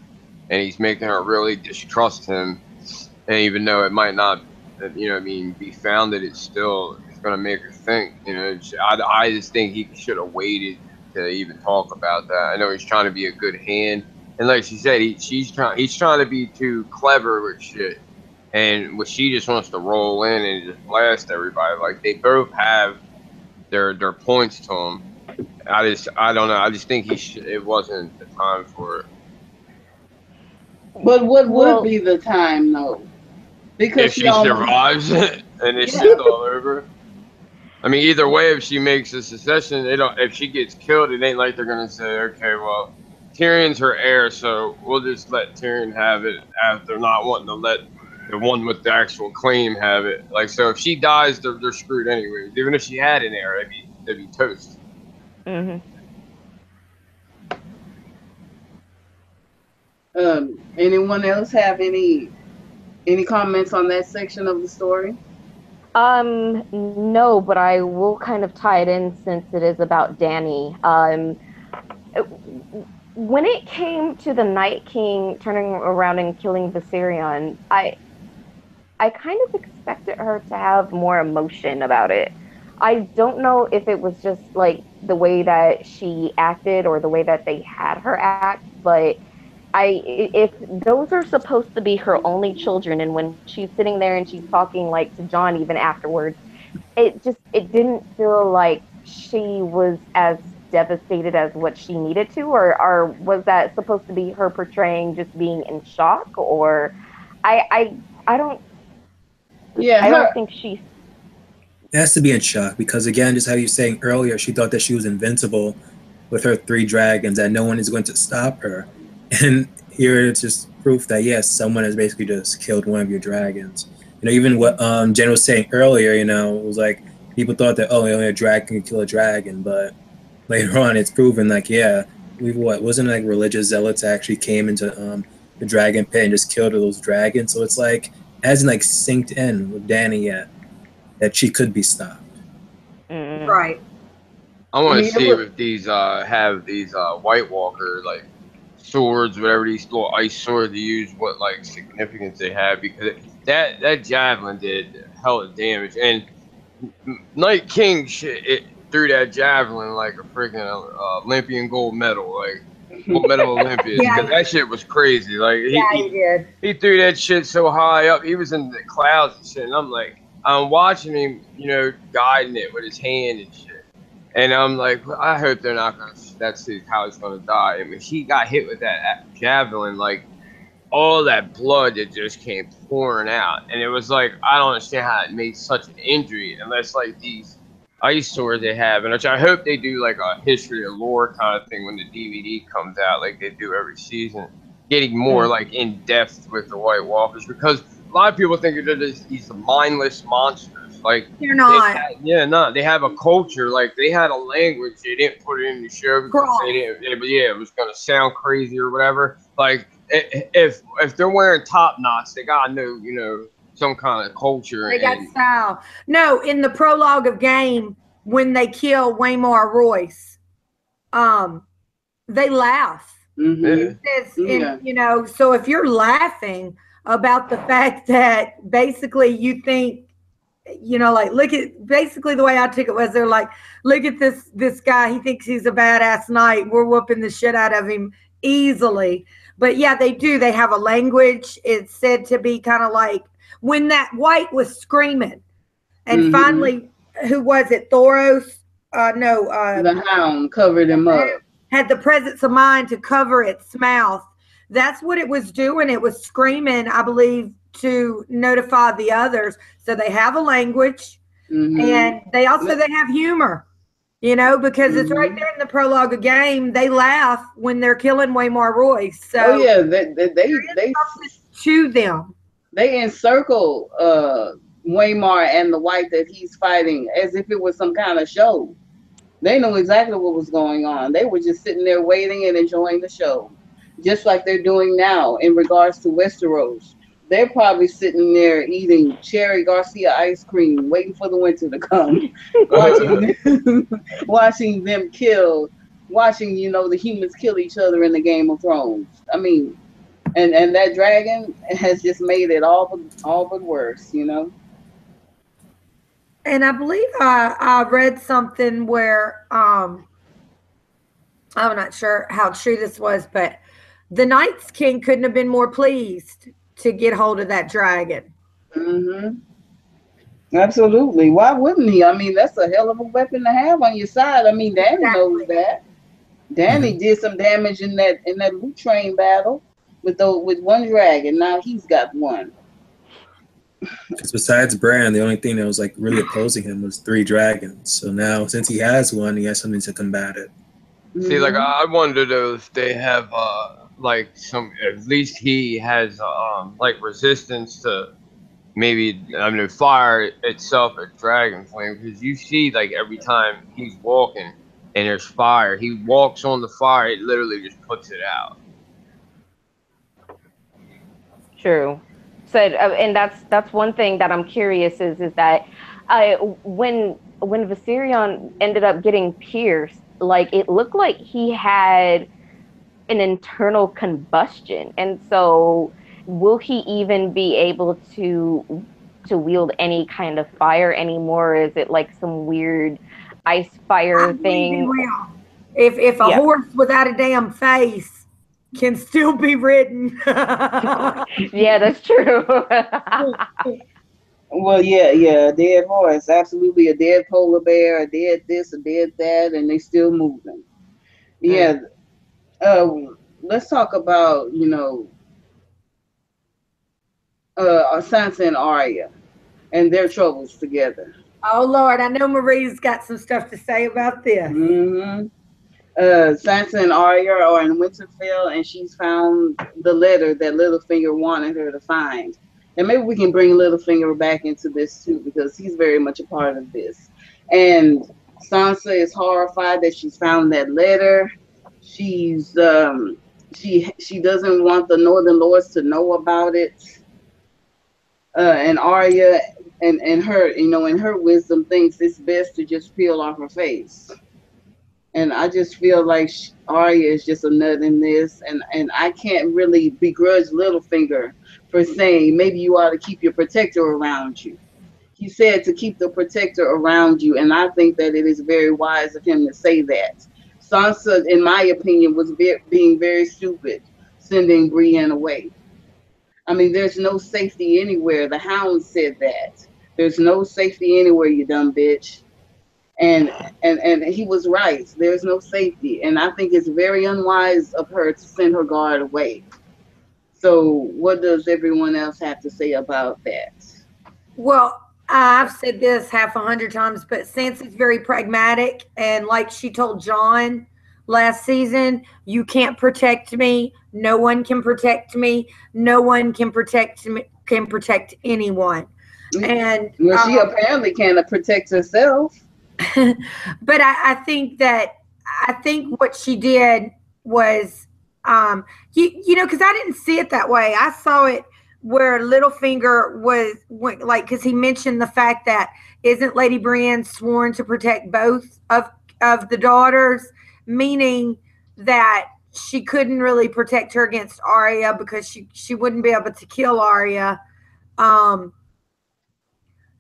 And he's making her really distrust him. And even though it might not, be founded, it's going to make her think, I just think he should have waited to even talk about that. I know he's trying to be a good hand. And like she said, he's trying to be too clever with shit. And she just wants to roll in and just blast everybody. Like they both have their points to them. I don't know. I just think it wasn't the time for it. But what would Well, be the time though? Because If she she almost, survives it and it's yeah. just all over. I mean, either way, if she makes a secession, they don't. If she gets killed, it ain't like they're gonna say, okay, well, Tyrion's her heir, so we'll just let Tyrion have it after not wanting to let the one with the actual claim have it. Like, so if she dies, they're screwed anyways. Even if she had an heir, they'd be toast. mhm. Anyone else have any comments on that section of the story? No, but I will kind of tie it in since it is about Danny. When it came to the Night King turning around and killing Viserion, I kind of expected her to have more emotion about it. I don't know if it was just like the way that she acted or the way that they had her act, but if those are supposed to be her only children, and when she's sitting there and she's talking like to John even afterwards, it didn't feel like she was as devastated as what she needed to, or was that supposed to be her portraying just being in shock, or I don't Yeah, I her. don't think she's It has to be in shock because, again, just how you were saying earlier, she thought that she was invincible with her 3 dragons, that no one is going to stop her. And here it's just proof that, yes, someone has basically just killed one of your dragons. Even what Jen was saying earlier, it was like people thought that, oh, only a dragon can kill a dragon. But later on, it's proven like, yeah, wasn't it like religious zealots actually came into the dragon pit and just killed those dragons. So it's like, it hasn't like synced in with Danny yet that she could be stopped. mm, Right. I I want to mean, it see was. if these have these White Walker like swords, whatever these little ice swords they use, what like significance they have because that javelin did hell of damage and Night King threw that javelin like a freaking Olympian gold medal, like gold medal Olympians, because Yeah, that shit was crazy. Like yeah, he did. he threw that shit so high up, he was in the clouds and shit. And I'm like, I'm watching him, guiding it with his hand and shit. And I'm like, well, I hope they're not gonna. That's how he's gonna die. I mean, he got hit with that javelin, like all that blood that just came pouring out. And it was like, I don't understand how it made such an injury unless like these ice swords they have, and which I hope they do like a history of lore kind of thing when the DVD comes out, like they do every season, getting more mm, like in depth with the White Walkers because a lot of people think they're just these mindless monsters. Like You're not. no, they have a culture. Like they had a language. They didn't put it in the show because Cross. they didn't. It was gonna sound crazy or whatever. Like if they're wearing top knots, they gotta know some kind of culture They got and style. No, in the prologue of game, when they kill Waymar Royce, um, they laugh. Mm-hmm. And, you know, so if you're laughing about the fact that basically you think, you know, like, look at, basically the way I took it was, they're like, look at this guy, he thinks he's a badass knight, we're whooping the shit out of him easily. But yeah, they do, they have a language. It's said to be kind of like when that white was screaming and finally, who was it, Thoros, no, the hound covered him up, had the presence of mind to cover its mouth. That's what it was doing. It was screaming, I believe, to notify the others. So they have a language, and they also they have humor, you know, because it's right there in the prologue of game. They laugh when they're killing Waymar Royce. So they to them. They encircle Waymar and the white that he's fighting as if it was some kind of show. They know exactly what was going on. They were just sitting there waiting and enjoying the show, just like they're doing now in regards to Westeros. They're probably sitting there eating Cherry Garcia ice cream, waiting for the winter to come, watching them kill, watching, you know, the humans kill each other in the Game of Thrones. I mean, and that dragon has just made it all but worse, you know. And I believe I read something where I'm not sure how true this was, but the Night's King couldn't have been more pleased to get hold of that dragon. Absolutely. Why wouldn't he? I mean, that's a hell of a weapon to have on your side. I mean, Danny knows that. Danny did some damage in that loot train battle with one dragon. Now he's got one. Because besides Bran, the only thing that was like really opposing him was 3 dragons. So now, since he has one, he has something to combat it. See, like I wondered if they have like some. At least he has like resistance to maybe fire itself a dragon flame, because you see like every time he's walking and there's fire, he walks on the fire, it literally just puts it out. True. So, and that's one thing that I'm curious is that when Viserion ended up getting pierced, like it looked like he had an internal combustion, and so will he even be able to wield any kind of fire anymore? Is it like some weird ice fire thing? If a horse without a damn face can still be ridden. Yeah, that's true. Well, yeah, a dead horse, absolutely, a dead polar bear, a dead this, a dead that, and they still moving. Yeah. Let's talk about, you know, Sansa and Arya and their troubles together. Oh Lord, I know Marie's got some stuff to say about this. Sansa and Arya are in Winterfell, and she's found the letter that Littlefinger wanted her to find. And maybe we can bring Littlefinger back into this too, because he's very much a part of this. And Sansa is horrified that she's found that letter. She's she doesn't want the Northern Lords to know about it. And Arya and her, you know, in her wisdom, thinks it's best to just peel off her face. And I just feel like Arya is just a nut in this, and I can't really begrudge Littlefinger for saying maybe you ought to keep your protector around you. He said to keep the protector around you, and I think that it is very wise of him to say that. Sansa, in my opinion, was being very stupid sending Brienne away. I mean, there's no safety anywhere. The Hound said that. There's no safety anywhere, you dumb bitch. And he was right. There's no safety. And I think it's very unwise of her to send her guard away. So what does everyone else have to say about that? Well, I've said this 100 times, but Sansa's very pragmatic. And like she told Jon last season, you can't protect me. No one can protect me. No one can protect me, can protect anyone. And well, she apparently can't protect herself. But I think what she did was, you know, because I didn't see it that way. I saw it where Littlefinger went like, because he mentioned the fact that isn't Lady Brienne sworn to protect both of the daughters, meaning that she couldn't really protect her against Arya because she wouldn't be able to kill Arya.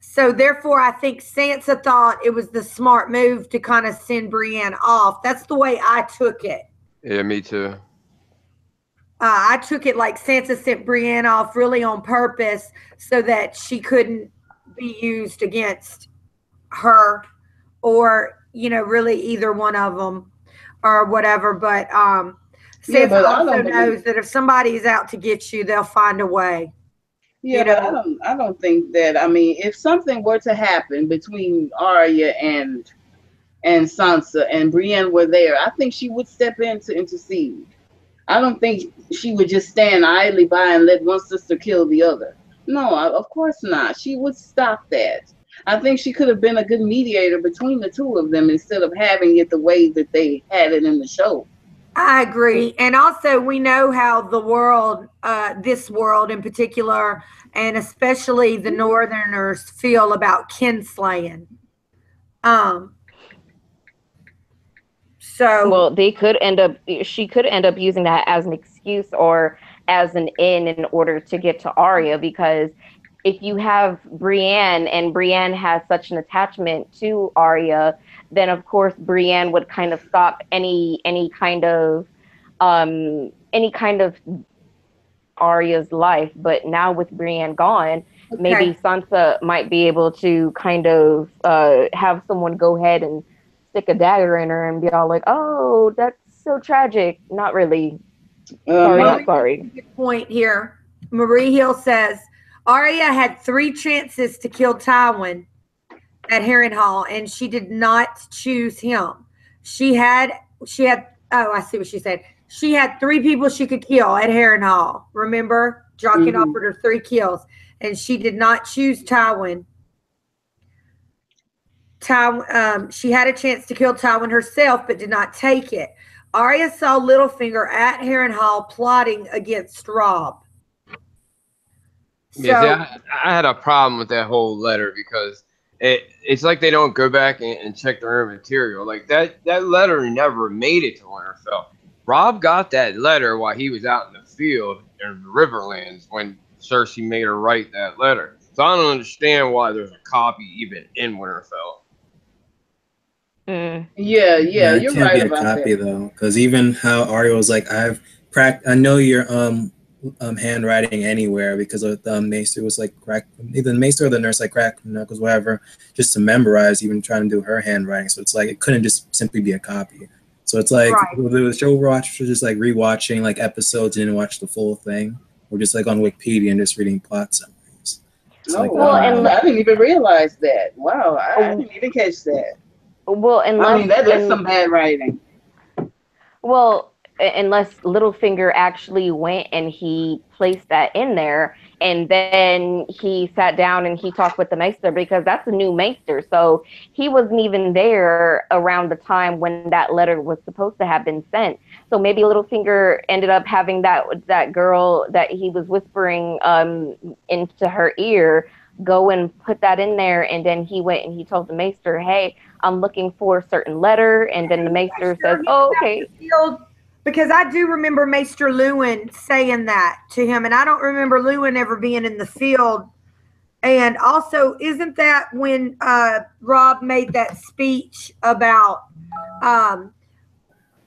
So therefore, I think Sansa thought it was the smart move to kind of send Brienne off. That's the way I took it. Yeah, me too. I took it like Sansa sent Brienne off really on purpose so that she couldn't be used against her, or really either one of them or whatever. But Yeah, Sansa but I also don't believe. knows that if somebody's out to get you, they'll find a way. Yeah, You but know, I don't think that. I mean, if something were to happen between Arya and Sansa and Brienne were there, I think she would step in to intercede. I don't think she would just stand idly by and let one sister kill the other. No, of course not. She would stop that. I think she could have been a good mediator between the two of them instead of having it the way that they had it in the show. I agree. And also, we know how the world, this world in particular, and especially the Northerners feel about kinslaying. Um, so, Well, she could end up using that as an excuse or as an in order to get to Arya, because if you have Brienne and Brienne has such an attachment to Arya, then of course Brienne would kind of stop any kind of Arya's life. But now with Brienne gone, maybe okay. Sansa might be able to kind of have someone go ahead and stick a dagger in her and be all like, "Oh, that's so tragic." Not really. Sorry, My, not sorry. Good point here. Marie Hill says Arya had 3 chances to kill Tywin at Harrenhal, and she did not choose him. She had. Oh, I see what she said. She had 3 people she could kill at Harrenhal. Remember, Jaqen offered her 3 kills, and she did not choose Tywin. She had a chance to kill Tywin herself, but did not take it. Arya saw Littlefinger at Harrenhal plotting against Robb. Yeah, see, So I had a problem with that whole letter because it's like they don't go back and check their own material. Like that letter never made it to Winterfell. Rob got that letter while he was out in the field in the Riverlands when Cersei made her write that letter. So I don't understand why there's a copy even in Winterfell. Mm. yeah, It you're can't be right a about copy that. though, because even how Arya was like, I know your handwriting anywhere, because the maester was like crack, either the maester or the nurse like crack knuckles, whatever, just to memorize, even trying to do her handwriting. So it's like it couldn't just simply be a copy. So it's like right. the show watchers just like rewatching like episodes and didn't watch the full thing, or just like on Wikipedia and just reading plot summaries. It's Oh like Well, wow, and I didn't even realize that. Wow, I didn't even catch that. well, I unless mean, that is and some bad writing. Well, unless Littlefinger actually went and he placed that in there, and then he sat down and he talked with the Maester, because that's a new Maester. So he wasn't even there around the time when that letter was supposed to have been sent. So maybe Littlefinger ended up having that girl that he was whispering into her ear go and put that in there, and then he went and he told the Maester, "Hey, I'm looking for a certain letter," and then the Maester says, "Oh, okay." Because I do remember Maester Lewin saying that to him, and I don't remember Lewin ever being in the field. And also, isn't that when Rob made that speech about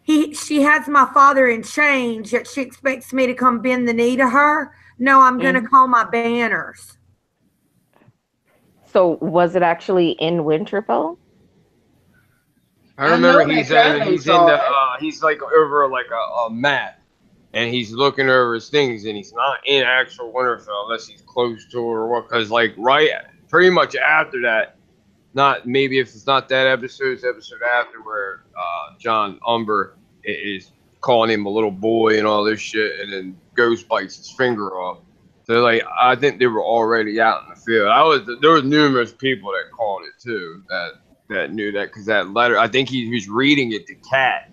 she has my father in chains, yet she expects me to come bend the knee to her? No, I'm going to call my banners. So was it actually in Winterfell? I I remember know that Catelyn he's in saw the it. he's like over like a map, and he's looking over his things, and he's not in actual Winterfell unless he's close to her or what. Because like right, pretty much after that, not maybe if it's not that episode, it's the episode after where John Umber is calling him a little boy and all this shit, and then Ghost bites his finger off. So like I think they were already out in the field. There was numerous people that called it too that knew that, because that letter, I think he was reading it to Kat,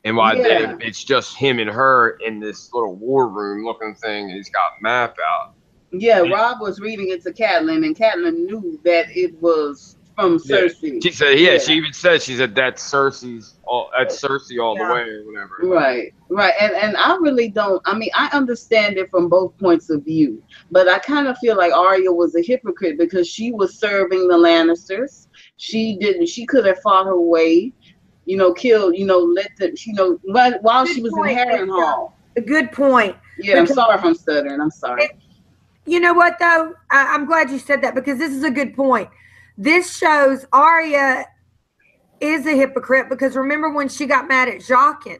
and why Yeah, it's just him and her in this little war room looking thing, and he's got a map out. yeah. Rob was reading it to Catelyn, and Catelyn knew that it was from Yeah. Cersei. She said, yeah, she even said, she said that's Cersei all the Yeah. way or whatever. Right, right. And I really don't, I mean, I understand it from both points of view, but I kind of feel like Arya was a hypocrite because she was serving the Lannisters. She could have fought her way, killed, let them, while she Good was in point, Mischa. Harrenhal. A good point. Yeah, I'm Because sorry if I'm stuttering. I'm sorry. you know what though? I'm glad you said that because this is a good point. This shows Arya is a hypocrite because remember when she got mad at Jaqen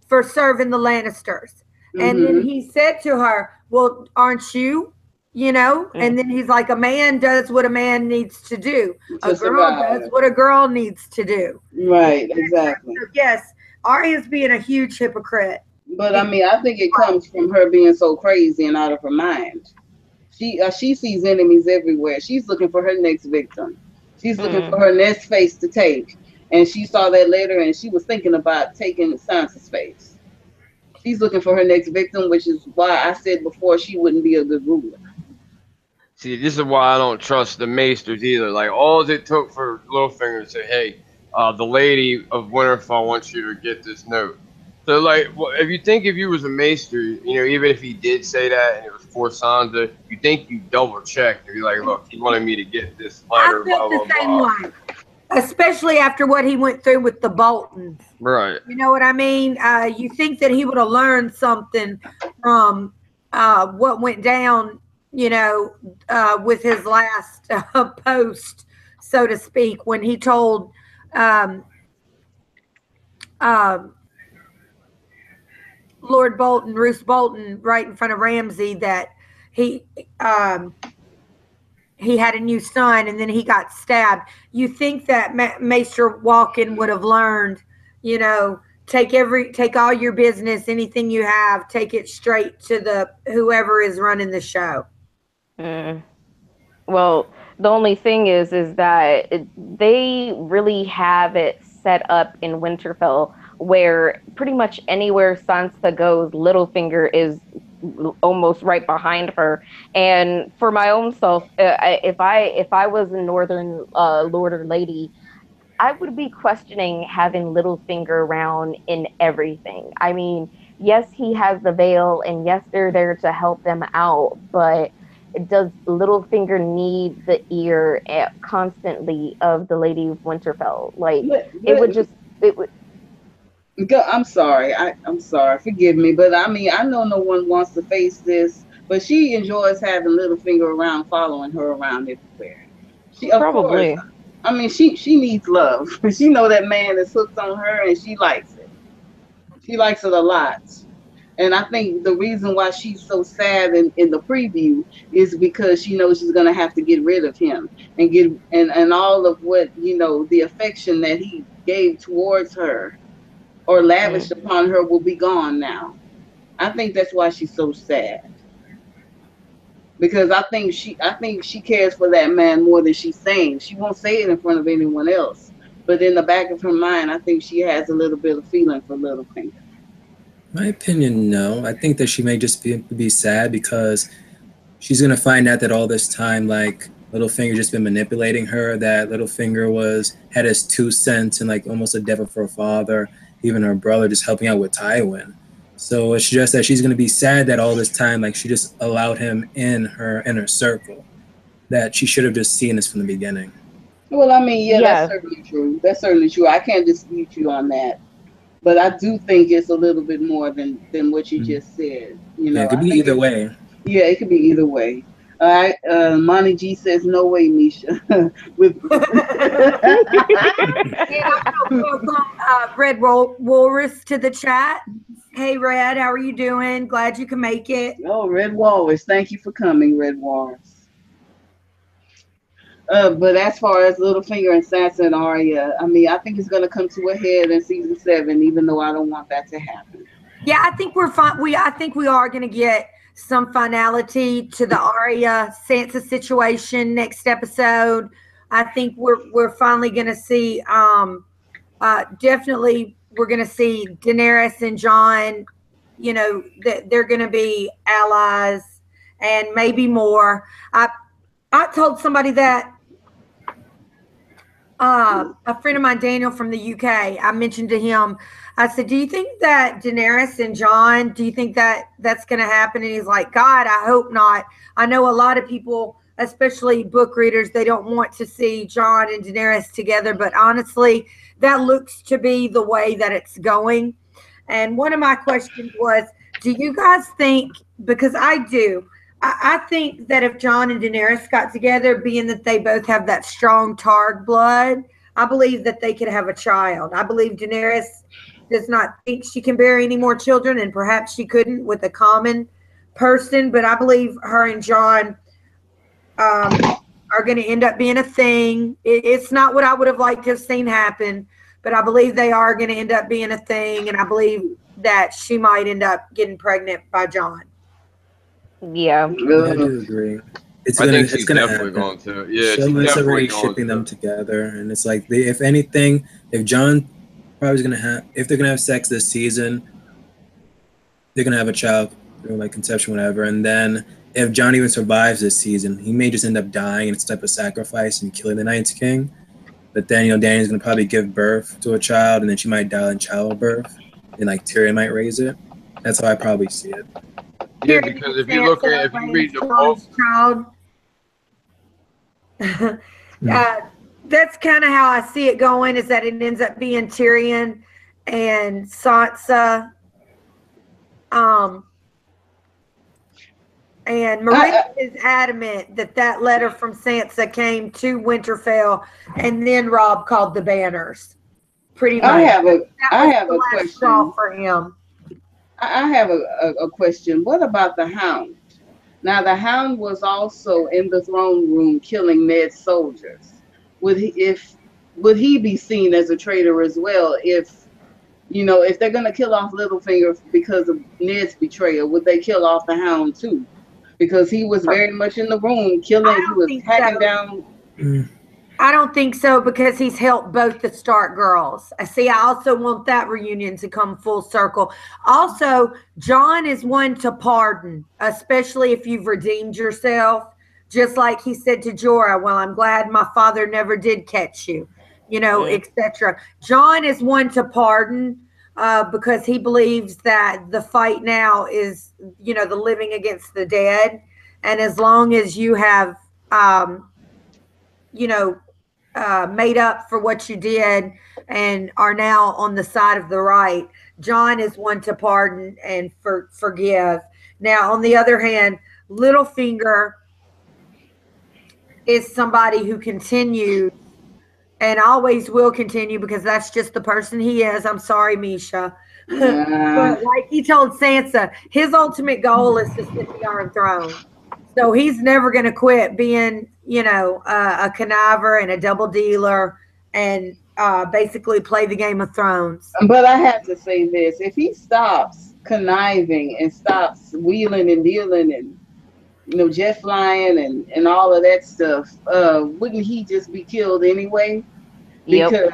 for serving the Lannisters. And then Mm-hmm. he said to her, well, aren't you? And then he's like, a man does what a man needs to do. A To girl survive. does what a girl needs to do. Right, exactly. So yes, Arya's being a huge hypocrite. But I mean, I think it comes from her being so crazy and out of her mind. She sees enemies everywhere. She's looking for her next victim. She's looking for her next face to take. And she saw that later, and she was thinking about taking Sansa's face. She's looking for her next victim, which is why I said before she wouldn't be a good ruler. See, this is why I don't trust the maesters either. Like, all it took for Littlefinger to say, hey, the lady of Winterfell wants you to get this note. So, like, if you was a maester, even if he did say that and it was for Sansa, you think you double checked. You're like, look, he wanted me to get this letter, I blah, felt blah, the same blah. way, especially after what he went through with the Boltons. Right. You know what I mean? You think that he would have learned something from what went down, with his last post, so to speak, when he told um, Lord Bolton, Roose Bolton, right in front of Ramsay, that he he had a new son and then he got stabbed. You think that Maester Walken would have learned, take all your business, anything you have, take it straight to the whoever is running the show. Well, the only thing is that they really have it set up in Winterfell where pretty much anywhere Sansa goes, Littlefinger is almost right behind her. And for my own self, if I was a Northern lord or lady, I would be questioning having Littlefinger around in everything. I mean, yes, he has the veil, and yes, they're there to help them out, but does Littlefinger need the ear constantly of the Lady of Winterfell? Like, it would just, it would. I'm sorry. I'm sorry. Forgive me, but I mean, I know no one wants to face this, but she enjoys having Littlefinger around, following her around everywhere. Of course. Probably. I mean, she needs love. She know that man is hooked on her, and she likes it. She likes it a lot. And I think the reason why she's so sad in the preview is because she knows she's gonna have to get rid of him and and all of what the affection that he gave towards her or lavished upon her will be gone now. I think that's why she's so sad. Because I think she cares for that man more than she's saying. She won't say it in front of anyone else. But in the back of her mind, I think she has a little bit of feeling for Littlefinger. My opinion, no. I think that she may just be sad because she's gonna find out that all this time, like, Littlefinger just been manipulating her. That Littlefinger had his 2 cents and like almost a devil for a father. Even her brother just helping out with Tywin. So it's just that she's gonna be sad that all this time, like, she just allowed him in her inner circle. That she should have just seen this from the beginning. Well, I mean, yeah, Yeah. that's certainly true. That's certainly true. I can't dispute you on that. But I do think it's a little bit more than what you just said. Yeah, it could I be think either way. Yeah, it could be either way. All right, Monty G says no way, Mischa. With Welcome, Red Walrus to the chat. Hey, Red, how are you doing? Glad you can make it. Oh, Red Walrus, thank you for coming, Red Walrus. But as far as Littlefinger and Sansa and Arya, I mean, I think it's going to come to a head in season 7, even though I don't want that to happen. Yeah, I think we're fine. I think we are going to get some finality to the Arya Sansa situation next episode. I think we're finally going to see. Definitely, we're going to see Daenerys and Jon. They're going to be allies, and maybe more. I told somebody that a friend of mine, Daniel from the UK, I mentioned to him, I said, do you think that Daenerys and Jon, do you think that that's going to happen? And he's like, God, I hope not. I know a lot of people, especially book readers, they don't want to see Jon and Daenerys together, but honestly, that looks to be the way that it's going. And one of my questions was, do you guys think, because I do, I think that if Jon and Daenerys got together, being that they both have that strong Targ blood, I believe that they could have a child. I believe Daenerys does not think she can bear any more children, and perhaps she couldn't with a common person, but I believe her and Jon are going to end up being a thing. It's not what I would have liked to have seen happen, but I believe they are going to end up being a thing, and I believe that she might end up getting pregnant by Jon. Yeah. I do agree. I think she's definitely going to. Yeah, she's Shelly's definitely already going shipping to. them together, and it's like if anything, if Jon probably is gonna have, if they're gonna have sex this season, they're gonna have a child through like conception, whatever, and then if Jon even survives this season, he may just end up dying in a type of sacrifice and killing the Night's King. But then Dany's gonna probably give birth to a child, and then she might die in childbirth, and like Tyrion might raise it. That's how I probably see it. Yeah, because if you look at, if you read the book, child, that's kind of how I see it going. Is that it ends up being Tyrion and Sansa, and Maria is adamant that that letter from Sansa came to Winterfell, and then Robb called the Banners. Pretty much. I have a question for him. I have a question. What about the Hound? Now, the Hound was also in the throne room killing Ned's soldiers. Would he be seen as a traitor as well? If they're gonna kill off Littlefinger because of Ned's betrayal, would they kill off the Hound too? Because he was very much in the room killing. He was hacking down. I don't think so, because he's helped both the Stark girls. I also want that reunion to come full circle. Also, Jon is one to pardon, especially if you've redeemed yourself. Just like he said to Jorah, well, I'm glad my father never did catch you, etc. Jon is one to pardon because he believes that the fight now is, the living against the dead. And as long as you have, made up for what you did and are now on the side of the right, Jon is one to pardon and forgive. Now, on the other hand, Littlefinger is somebody who continues and always will continue, because that's just the person he is. I'm sorry, Mischa. But like he told Sansa, his ultimate goal is to sit the Iron Throne. So he's never going to quit being, a conniver and a double dealer and basically play the Game of Thrones. But I have to say this. If he stops conniving and stops wheeling and dealing and, jet flying and all of that stuff, wouldn't he just be killed anyway? Because,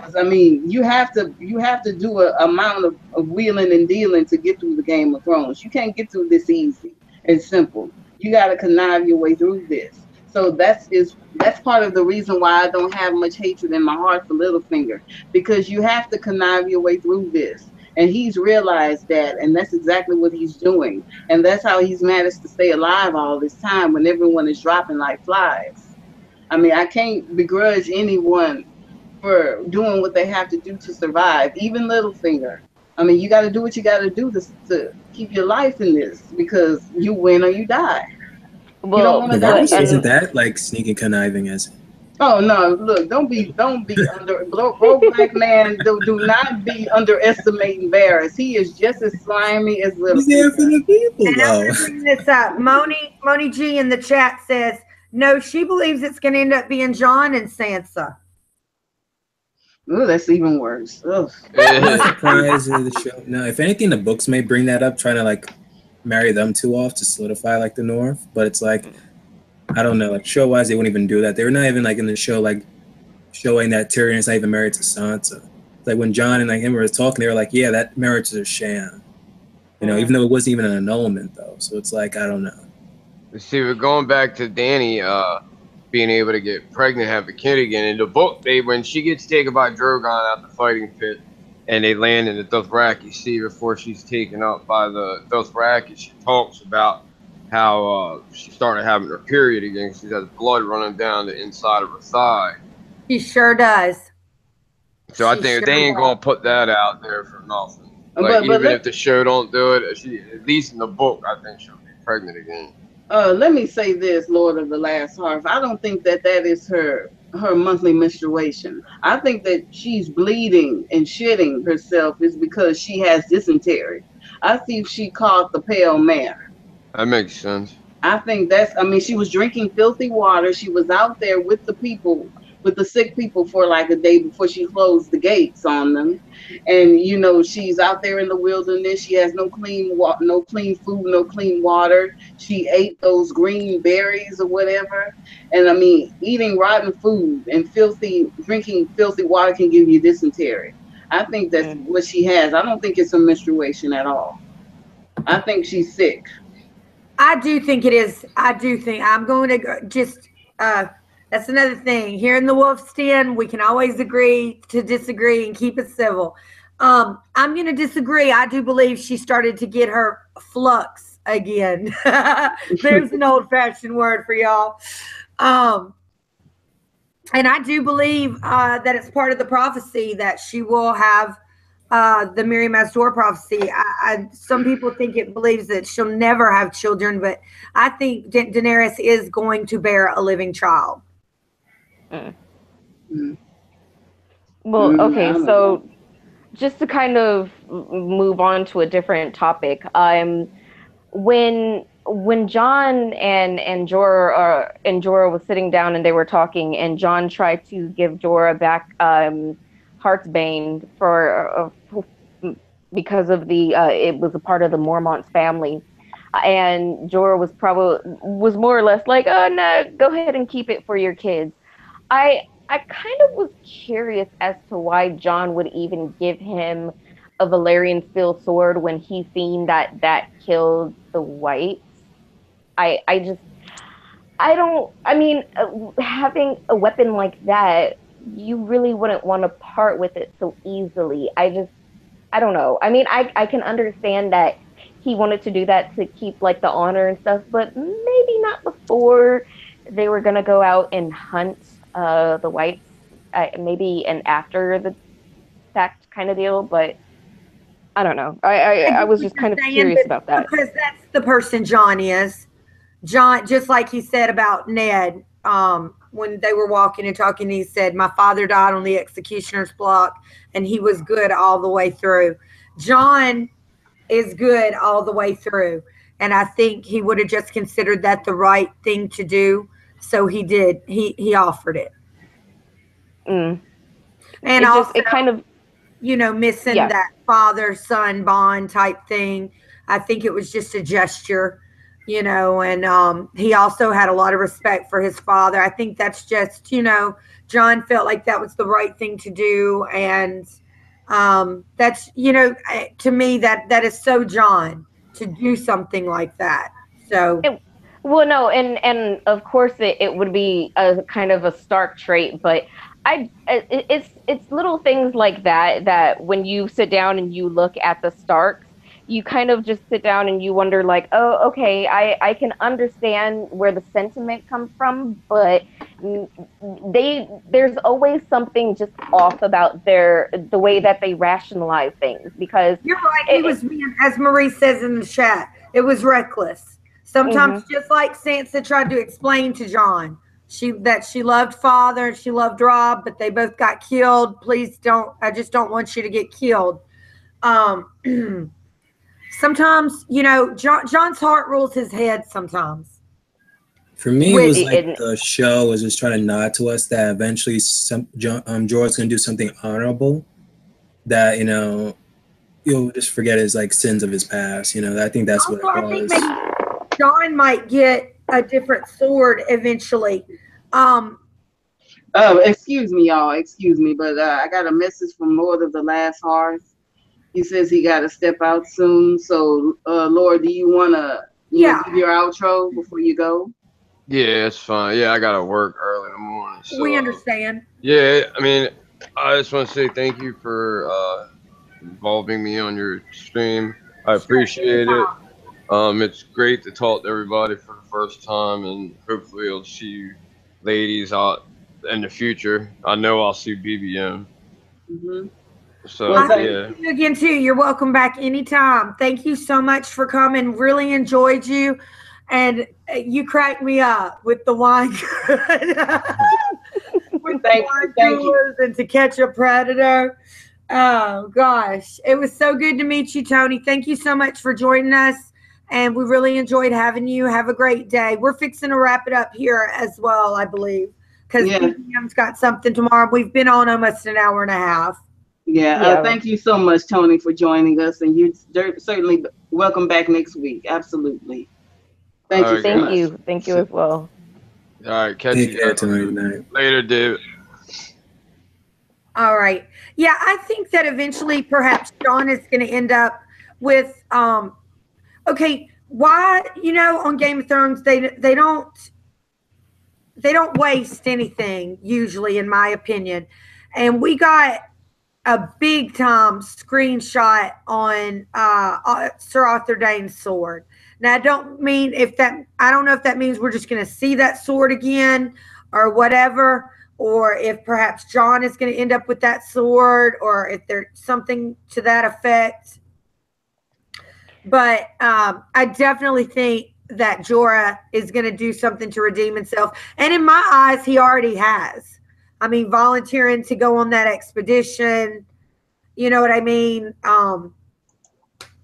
you have to do an amount of wheeling and dealing to get through the Game of Thrones. You can't get through this easy and simple. You got to connive your way through this. So that's part of the reason why I don't have much hatred in my heart for Littlefinger, because you have to connive your way through this. And he's realized that, and that's exactly what he's doing. And that's how he's managed to stay alive all this time when everyone is dropping like flies. I can't begrudge anyone for doing what they have to do to survive, even Littlefinger. You got to do what you got to do to keep your life in this, because you win or you die. Well, isn't that like sneaking conniving as? Oh no! Look, don't be under broke black man. Do not be underestimating Varys. He is just as slimy as Littlefinger. He's there for the people, and I'm bringing this up. Moni G in the chat says no. She believes it's going to end up being Jon and Sansa. Oh, that's even worse. I'm surprised in the show. No, if anything, the books may bring that up, trying to like marry them two off to solidify like the North. But it's like, I don't know, like show wise, they wouldn't even do that. They were not even like in the show, like showing that Tyrion is not even married to Sansa. It's like when Jon and like him were talking, they were like, yeah, that marriage is a sham. Even though it wasn't even an annulment though. So it's like, I don't know. See, we're going back to Dany. being able to get pregnant, have a kid again. In the book, when she gets taken by Drogon out the fighting pit, and they land in the Dothraki Sea before she's taken up by the Dothraki, she talks about how she started having her period again. She has blood running down the inside of her thigh. She sure does. So I think they ain't gonna put that out there for nothing. Like, even if the show don't do it, she, at least in the book, I think she'll be pregnant again. Let me say this, Lord of the Last Hearth. I don't think that is her monthly menstruation. I think that she's bleeding and shitting herself is because she has dysentery. I think she caught the pale mare. That makes sense. I think she was drinking filthy water. She was out there with the people, with the sick people for like a day before she closed the gates on them. And, you know, she's out there in the wilderness. She has no clean no clean food, no clean water. She ate those green berries or whatever. And I mean, eating rotten food and drinking filthy water can give you dysentery. I think that's what she has. I don't think it's a menstruation at all. I think she's sick. I do think it is. I do think I'm going to just, that's another thing. Here in the Wolf's Den, we can always agree to disagree and keep it civil. I'm going to disagree. I do believe she started to get her flux again. There's an old-fashioned word for y'all. And I do believe that it's part of the prophecy that she will have the Miriam Azor prophecy. Some people think it believes that she'll never have children, but I think Daenerys is going to bear a living child. Well, okay, so just to kind of move on to a different topic, when Jon and Jorah was sitting down and they were talking, and Jon tried to give Jorah back Heartsbane for because of the it was a part of the Mormont's family, and Jorah was more or less like, oh no, go ahead and keep it for your kids. I kind of was curious as to why Jon would even give him a Valyrian steel sword when he seen that killed the Whites. I mean, having a weapon like that, you really wouldn't want to part with it so easily. I don't know. I mean, I can understand that he wanted to do that to keep like the honor and stuff, but maybe not before they were gonna go out and hunt the Whites. Maybe and after the fact kind of deal, but I don't know. I was just kind of curious about that. Because that's the person Jon is. Jon, just like he said about Ned, when they were walking and talking, he said, my father died on the executioner's block and he was good all the way through. Jon is good all the way through. And I think he would have just considered that the right thing to do. So he did. He offered it. And it kind of, missing that father-son bond type thing. I think it was just a gesture, and he also had a lot of respect for his father. I think that's just, Jon felt like that was the right thing to do. And that's, to me, that is so Jon to do something like that. So. Well, no, and of course it would be a kind of a Stark trait, but it's little things like that when you sit down and you look at the Starks, you kind of just sit down and you wonder like, oh, okay, I can understand where the sentiment comes from, but there's always something just off about the way that they rationalize things, because you're right. It was, as Marie says in the chat, it was reckless. Sometimes just like Sansa tried to explain to Jon, that she loved father, she loved Robb, but they both got killed. Please don't, I just don't want you to get killed. Sometimes, Jon's heart rules his head sometimes. For me, it was like the show was just trying to nod to us that eventually Jorah's going to do something honorable that, you'll just forget his like sins of his past. I think that's what it was. Jon might get a different sword eventually. Excuse me, y'all. Excuse me, but I got a message from Lord of the Last Hearth. He says he got to step out soon. So, Lord, do you want to give your outro before you go? Yeah, it's fine. Yeah, I gotta work early in the morning. So, We understand. yeah, I mean, I just want to say thank you for involving me on your stream. I Sure, appreciate it. anytime. It's great to talk to everybody for the first time, and hopefully, I'll see you ladies out in the future. I know I'll see BBM. Hmm. Well, So, I thank. hope to yeah. see you again too. You're welcome back anytime. Thank you so much for coming. Really enjoyed you. And you cracked me up with the wine with the Thank you. wine Thank you. coolers and To Catch a Predator. Oh gosh, it was so good to meet you, Tony. Thank you so much for joining us, and we really enjoyed having you. Have a great day. We're fixing to wrap it up here as well, I believe, because Yeah. BBM's got something tomorrow. We've been on almost an hour and a half. Yeah. Yeah. Thank you so much, Tony, for joining us, and you certainly welcome back next week. Absolutely. Thank All you right, so Thank much. guys. you. Thank you So, as well. all right, catch Take you care, guys Tony. Good night. later, David. All right. Yeah, I think that eventually perhaps Sean is going to end up with okay, why, on Game of Thrones they don't waste anything usually, in my opinion. And we got a big time screenshot on Sir Arthur Dane's sword. Now, I don't know if that means we're just going to see that sword again or whatever, or if perhaps John is going to end up with that sword, or if there's something to that effect. But I definitely think that Jorah is going to do something to redeem himself. And in my eyes, he already has. I mean, volunteering to go on that expedition, you know what I mean?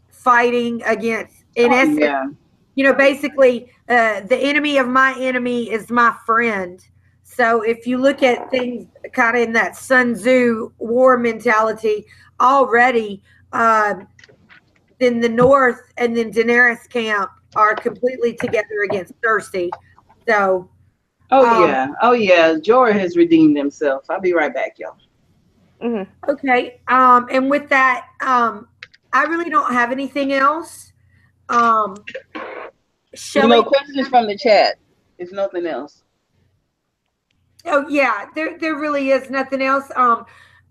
Fighting against, in Oh essence, yeah. basically, the enemy of my enemy is my friend. So if you look at things kind of in that Sun Tzu war mentality already, then the North and then Daenerys camp are completely together against Cersei. So, Oh um, yeah. Oh yeah. Jorah has redeemed himself. I'll be right back, y'all. Hmm. okay. And with that, I really don't have anything else. Um, Shelly, Questions from the chat. If nothing else. oh yeah, there really is nothing else.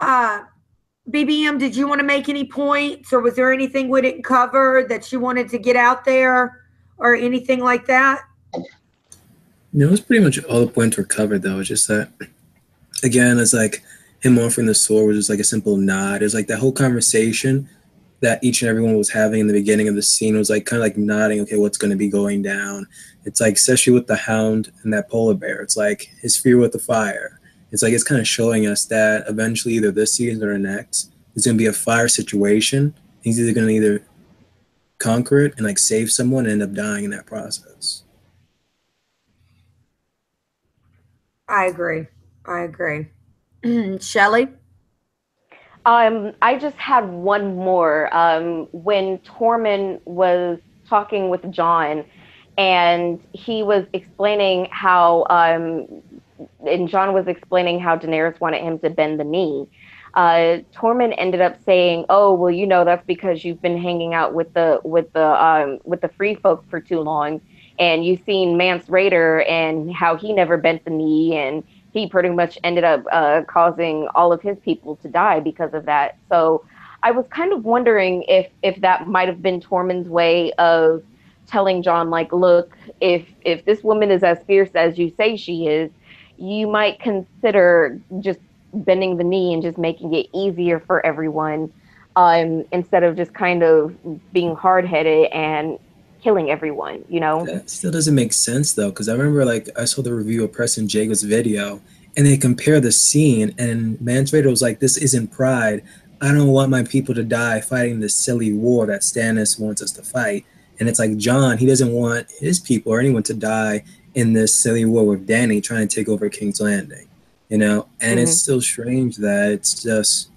Uh, BBM, did you want to make any points, or was there anything we didn't cover that you wanted to get out there, or anything like that? No, it was pretty much all the points were covered, though. It's just that, again, it's like him offering the sword was just like a simple nod. It was like that whole conversation that each and everyone was having in the beginning of the scene was like kind of like nodding, okay, what's going to be going down. It's like, especially with the Hound and that polar bear, it's like his fear with the fire. It's like it's kind of showing us that eventually, either this season or next, there's going to be a fire situation. He's either going to either conquer it and like save someone and end up dying in that process. I agree. I agree. Shelly? I just had one more. When Tormund was talking with John, and he was explaining how, and John was explaining how Daenerys wanted him to bend the knee. Tormund ended up saying, "Oh, well, that's because you've been hanging out with the free folk for too long, and you've seen Mance Rayder and how he never bent the knee, and he pretty much ended up causing all of his people to die because of that." So I was kind of wondering if that might have been Tormund's way of telling John, like, look, if this woman is as fierce as you say she is, you might consider just bending the knee and just making it easier for everyone, instead of just kind of being hard-headed and killing everyone. That still doesn't make sense though, because I remember like I saw the review of Preston Jacobs' video, and they compare the scene, and Mance Rayder was like, "This isn't pride. I don't want my people to die fighting this silly war that Stannis wants us to fight." And it's like John, he doesn't want his people or anyone to die in this silly war with Dany trying to take over King's Landing, And it's Hmm. still strange that it's just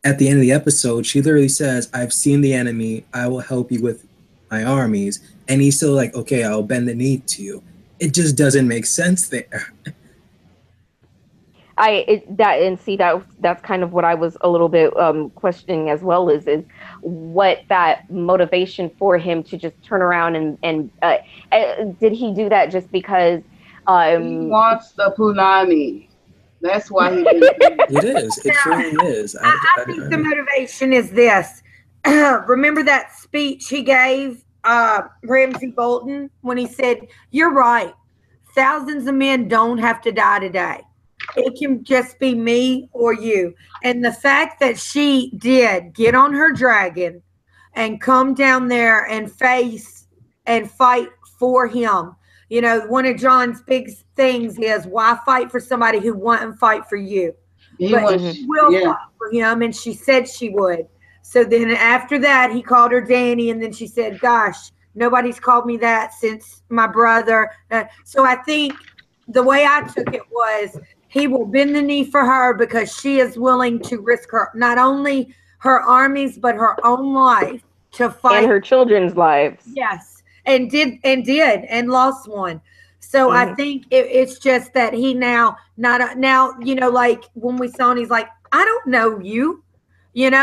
at the end of the episode, she literally says, "I've seen the enemy. I will help you with my armies." And he's still like, "Okay, I'll bend the knee to you." It just doesn't make sense there. that's kind of what I was a little bit questioning as well, is what that motivation for him to just turn around and did he do that just because He um wants the punani. That's why he did it. It is. It truly is. I think the motivation is this. Remember that speech he gave Ramsey Bolton when he said, "You're right. Thousands of men don't have to die today. It can just be me or you." And the fact that she did get on her dragon and come down there and face and fight for him. You know, one of John's big things is why fight for somebody who won't fight for you? He But wants, she will yeah. fight for him, and she said she would. So then after that, he called her Danny, and then she said, "Gosh, nobody's called me that since my brother." So I think the way I took it was he will bend the knee for her because she is willing to risk her not only her armies but her own life to fight. and her children's lives. Yes, and lost one. So I Mhm. think it's just that he now like when we saw him, he's like, I don't know you, and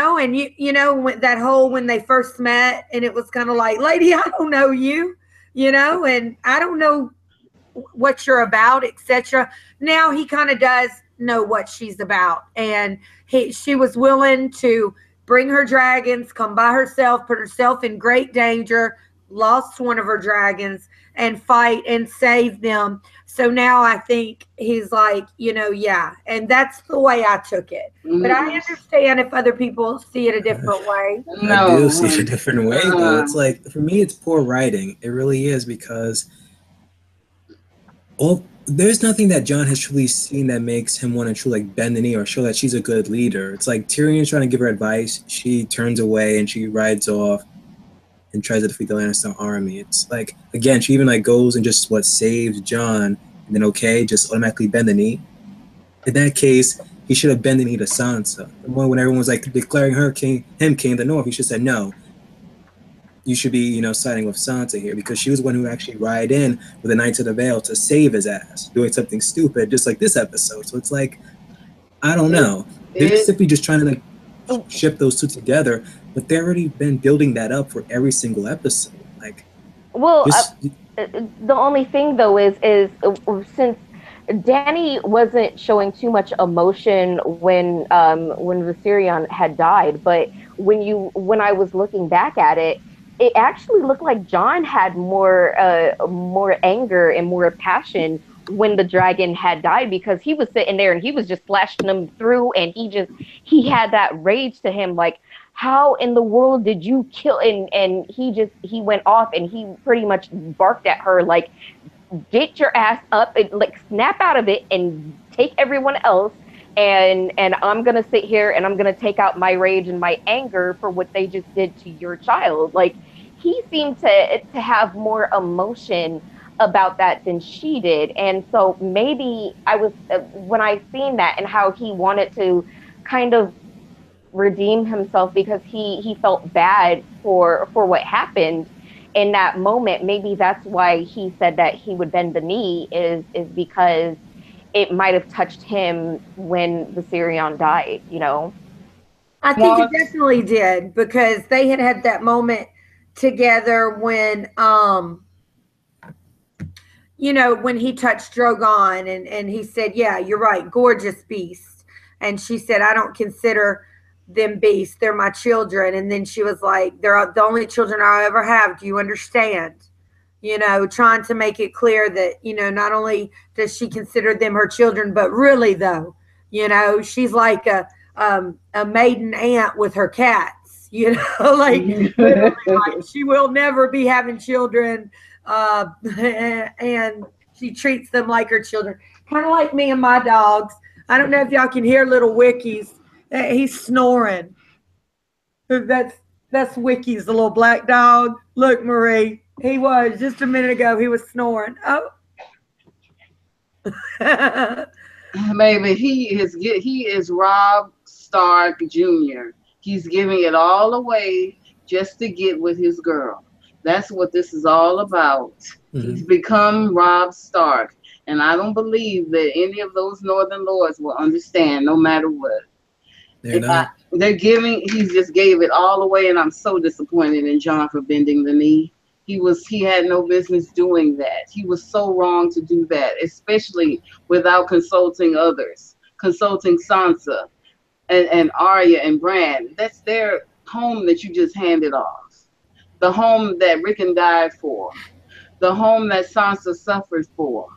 when that whole when they first met, and it was kind of like, lady, I don't know you, and I don't know what you're about, etc. Now he kind of does know what she's about, and she was willing to bring her dragons, come by herself, put herself in great danger, lost one of her dragons, and fight and save them. So now I think he's like, yeah, and that's the way I took it. But I understand if other people see it a different way. I do No. see it a different way, though. It's like, for me, it's poor writing. It really is, because there's nothing that John has truly seen that makes him want to truly like bend the knee or show that she's a good leader. It's like Tyrion's trying to give her advice. She turns away and she rides off and tries to defeat the Lannister army. It's like, again, she even like goes and just saves John, and then just automatically bend the knee. In that case, he should have bent the knee to Sansa. The moment when everyone was like declaring him king of the North, he should have said, no, you should be, siding with Sansa here, because she was the one who actually ride in with the Knights of the Vale to save his ass, doing something stupid, just like this episode. So it's like, I don't know. They're simply just trying to like ship those two together, but they've already been building that up for every single episode. Like, Well, the only thing though is since Danny wasn't showing too much emotion when Viserion had died, but when I was looking back at it, it actually looked like John had more anger and more passion when the dragon had died, because he was sitting there and he was just slashing them through, and he had that rage to him, like, how in the world did you kill? And he went off and he pretty much barked at her like, get your ass up and like snap out of it and take everyone else, and I'm gonna sit here and I'm gonna take out my rage and my anger for what they just did to your child. Like, he seemed to have more emotion about that than she did. And so maybe I was when I seen that and how he wanted to kind of redeem himself because he felt bad for what happened in that moment, maybe that's why he said that he would bend the knee, is because it might have touched him when Viserion died, I think it definitely did, because they had that moment together when when he touched Drogon, and he said, yeah, you're right, gorgeous beast. And she said, I don't consider them beasts, they're my children. And then she was like, they're the only children I'll ever have, do you understand? Trying to make it clear that not only does she consider them her children, but really though, she's like a maiden aunt with her cats, like literally, like, she will never be having children, and she treats them like her children, kind of like me and my dogs. I don't know if y'all can hear little Wicky's. He's snoring. That's Wicky's, the little black dog. Look, Marie, he was just a minute ago. He was snoring. Oh, Baby, he is Rob Stark Jr. He's giving it all away just to get with his girl. That's what this is all about. Mm-hmm. He's become Rob Stark. And I don't believe that any of those Northern Lords will understand, no matter what. They're not. He just gave it all away, and I'm so disappointed in John for bending the knee. He had no business doing that. He was so wrong to do that, especially without consulting others, consulting Sansa and Arya and Bran. That's their home that you just handed off. The home that Rickon died for. The home that Sansa suffered for.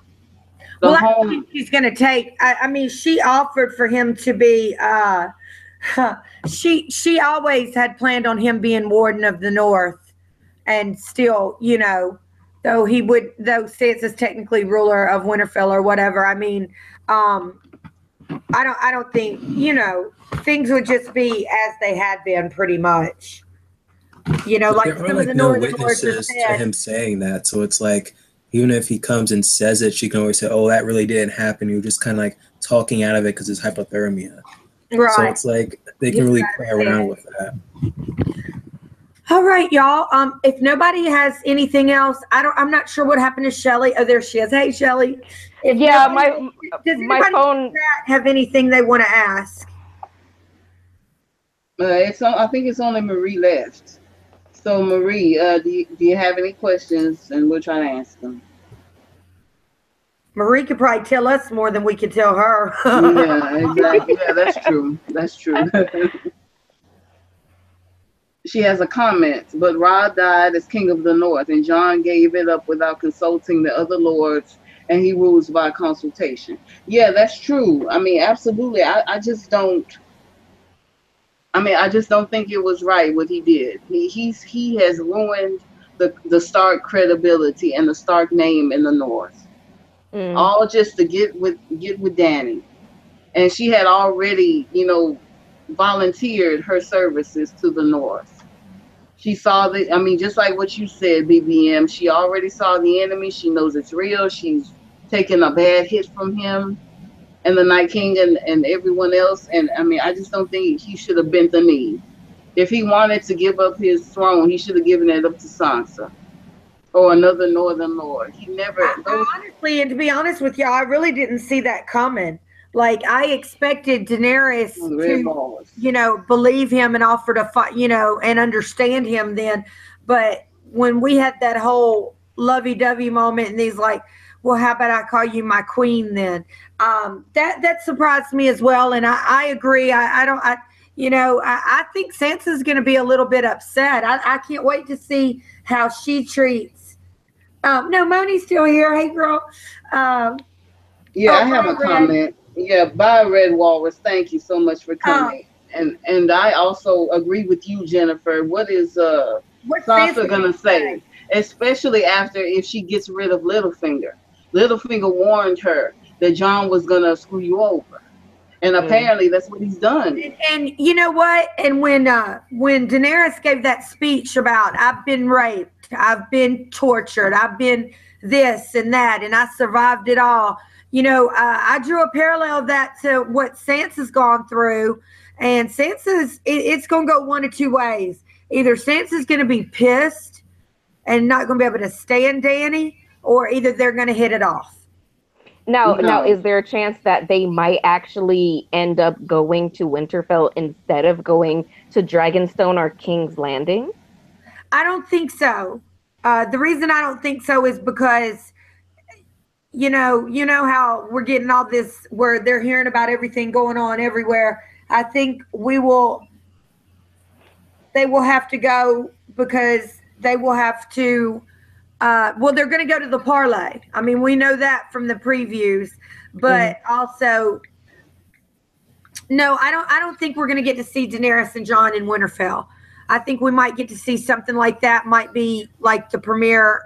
The Well, I home. think she's going to take. I mean, she offered for him to be. She always had planned on him being Warden of the North, and still, though Sansa's technically ruler of Winterfell or whatever. I mean, I don't think things would just be as they had been pretty much. But Like there are some of like the no Northern Lords have witnesses to said. him saying that. So it's like, even if he comes and says it, she can always say, "Oh, that really didn't happen. You were just kind of like talking out of it because it's hypothermia." Right. So it's like they can really play around with that. All right, y'all. If nobody has anything else, I'm not sure what happened to Shelly. Oh, there she is. Hey, Shelly. Yeah, Does my anybody phone have anything they want to ask? I think it's only Marie left. So Marie, do you have any questions? And we'll try to answer them. Marie could probably tell us more than we could tell her. Yeah, exactly. Yeah, that's true. That's true. She has a comment, but Rod died as king of the North, and John gave it up without consulting the other lords, and he rules by consultation. Yeah, that's true. I mean, absolutely. I just don't. I just don't think it was right what he did. He has ruined the Stark credibility and the Stark name in the North, all just to get with Dany, and she had already, volunteered her services to the North. She saw just like what you said, BBM. She already saw the enemy. She knows it's real. She's taken a bad hit from him and the Night King and everyone else. And I just don't think he should have bent the knee. If he wanted to give up his throne, he should have given it up to Sansa or another Northern Lord. He never. Honestly, and to be honest with you, I really didn't see that coming. Like, I expected Daenerys to, believe him and offer to fight, and understand him then. But when we had that whole lovey-dovey moment, and he's like, "Well, how about I call you my queen then?" That surprised me as well. And I agree. I think Sansa's going to be a little bit upset. I can't wait to see how she treats. No, Moni's still here. Hey, girl. I have a comment. Yeah, bye, Red Walrus. Thank you so much for coming. And I also agree with you, Jennifer. What is Sansa gonna say? Especially after if she gets rid of Littlefinger. Littlefinger warned her that Jon was gonna screw you over, and apparently that's what he's done. And you know what? And when Daenerys gave that speech about I've been raped, I've been tortured, I've been this and that, and I survived it all. I drew a parallel of that to what Sansa's gone through, and it's going to go one of two ways. Either Sansa's going to be pissed and not going to be able to stand Dany, or either they're going to hit it off. Now, is there a chance that they might actually end up going to Winterfell instead of going to Dragonstone or King's Landing? I don't think so. The reason I don't think so is because you know how we're getting all this where they're hearing about everything going on everywhere. I think they will have to go because they will have to they're going to go to the parlay. I mean, we know that from the previews, but also no, I don't think we're going to get to see Daenerys and Jon in Winterfell. I think we might get to see something like that. Might be like the premiere,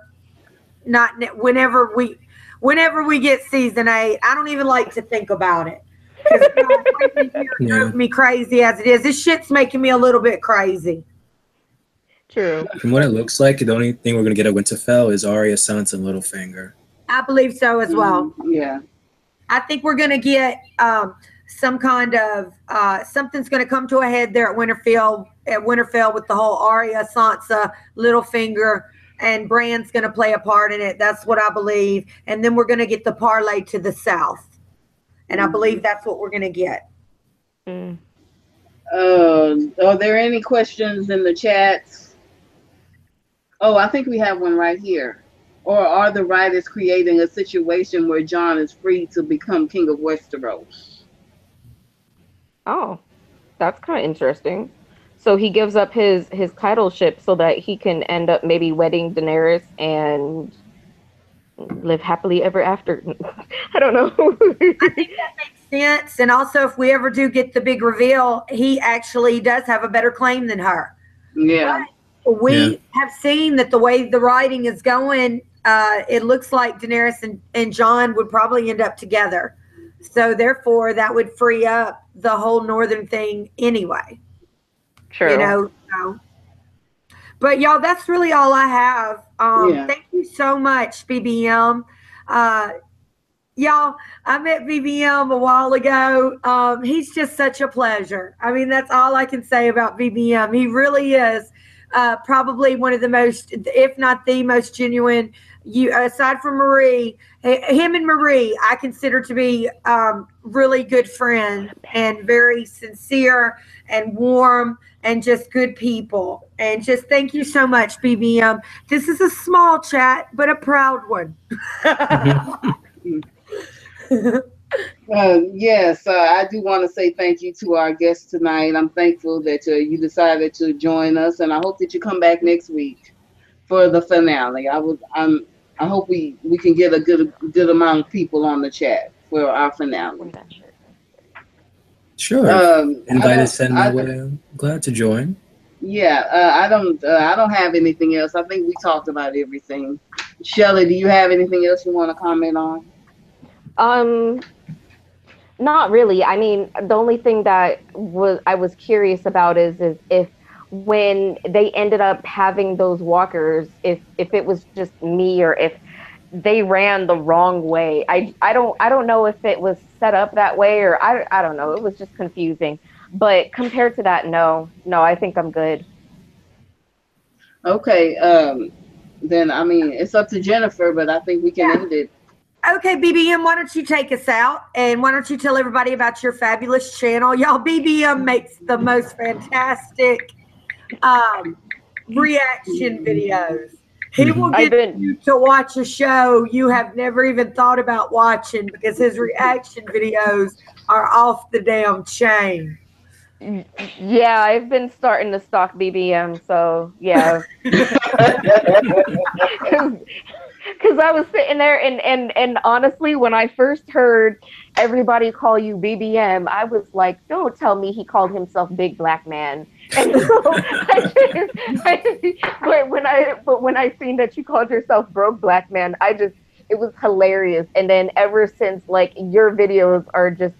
not whenever we get season 8. I don't even like to think about it because it drove me crazy as it is. This shit's making me a little bit crazy. True. From what it looks like, the only thing we're going to get at Winterfell is Arya, Sansa, and Littlefinger. I believe so as well. Yeah. I think we're going to get some kind of something's going to come to a head there at Winterfell with the whole Arya, Sansa, Littlefinger, and brand's going to play a part in it. That's what I believe. And then we're going to get the parlay to the south. And I believe that's what we're going to get. Mm. Are there any questions in the chat? Oh, I think we have one right here. Or are the writers creating a situation where Jon is free to become king of Westeros? Oh, that's kind of interesting. So he gives up his titleship so that he can end up maybe wedding Daenerys and live happily ever after. I don't know. I think that makes sense. And also, if we ever do get the big reveal, he actually does have a better claim than her. Yeah. But we have seen that the way the writing is going, it looks like Daenerys and Jon would probably end up together. So therefore, that would free up the whole northern thing anyway. True. You know. So. But y'all, that's really all I have. Thank you so much, BBM. Y'all, I met BBM a while ago. He's just such a pleasure. I mean, that's all I can say about BBM. He really is probably one of the most, if not the most genuine, aside from Marie, him and Marie, I consider to be really good friends and very sincere and warm and just good people. And just thank you so much, BBM. This is a small chat, but a proud one. Yes, I do want to say thank you to our guests tonight. I'm thankful that you decided to join us, and I hope that you come back next week for the finale. I hope we can get a good amount of people on the chat for our finale. Sure. Invited, send my way. I'm glad to join. Yeah, I don't have anything else. I think we talked about everything. Shelly, do you have anything else you want to comment on? Not really. I mean, the only thing that I was curious about is if when they ended up having those walkers, if it was just me or if they ran the wrong way. I don't know if it was set up that way or I don't know. It was just confusing. But compared to that, no, I think I'm good. Okay. Then I mean it's up to Jennifer, but I think we can end it. Okay, BBM, why don't you take us out and why don't you tell everybody about your fabulous channel? Y'all, BBM makes the most fantastic reaction videos. He will get you to watch a show you have never even thought about watching because his reaction videos are off the damn chain. Yeah, I've been starting to stalk BBM, so yeah. Because I was sitting there and honestly, when I first heard everybody call you BBM, I was like, don't tell me he called himself Big Black Man. And so but when I seen that you called yourself Broke Black Man, it was hilarious. And then ever since, like, your videos are just,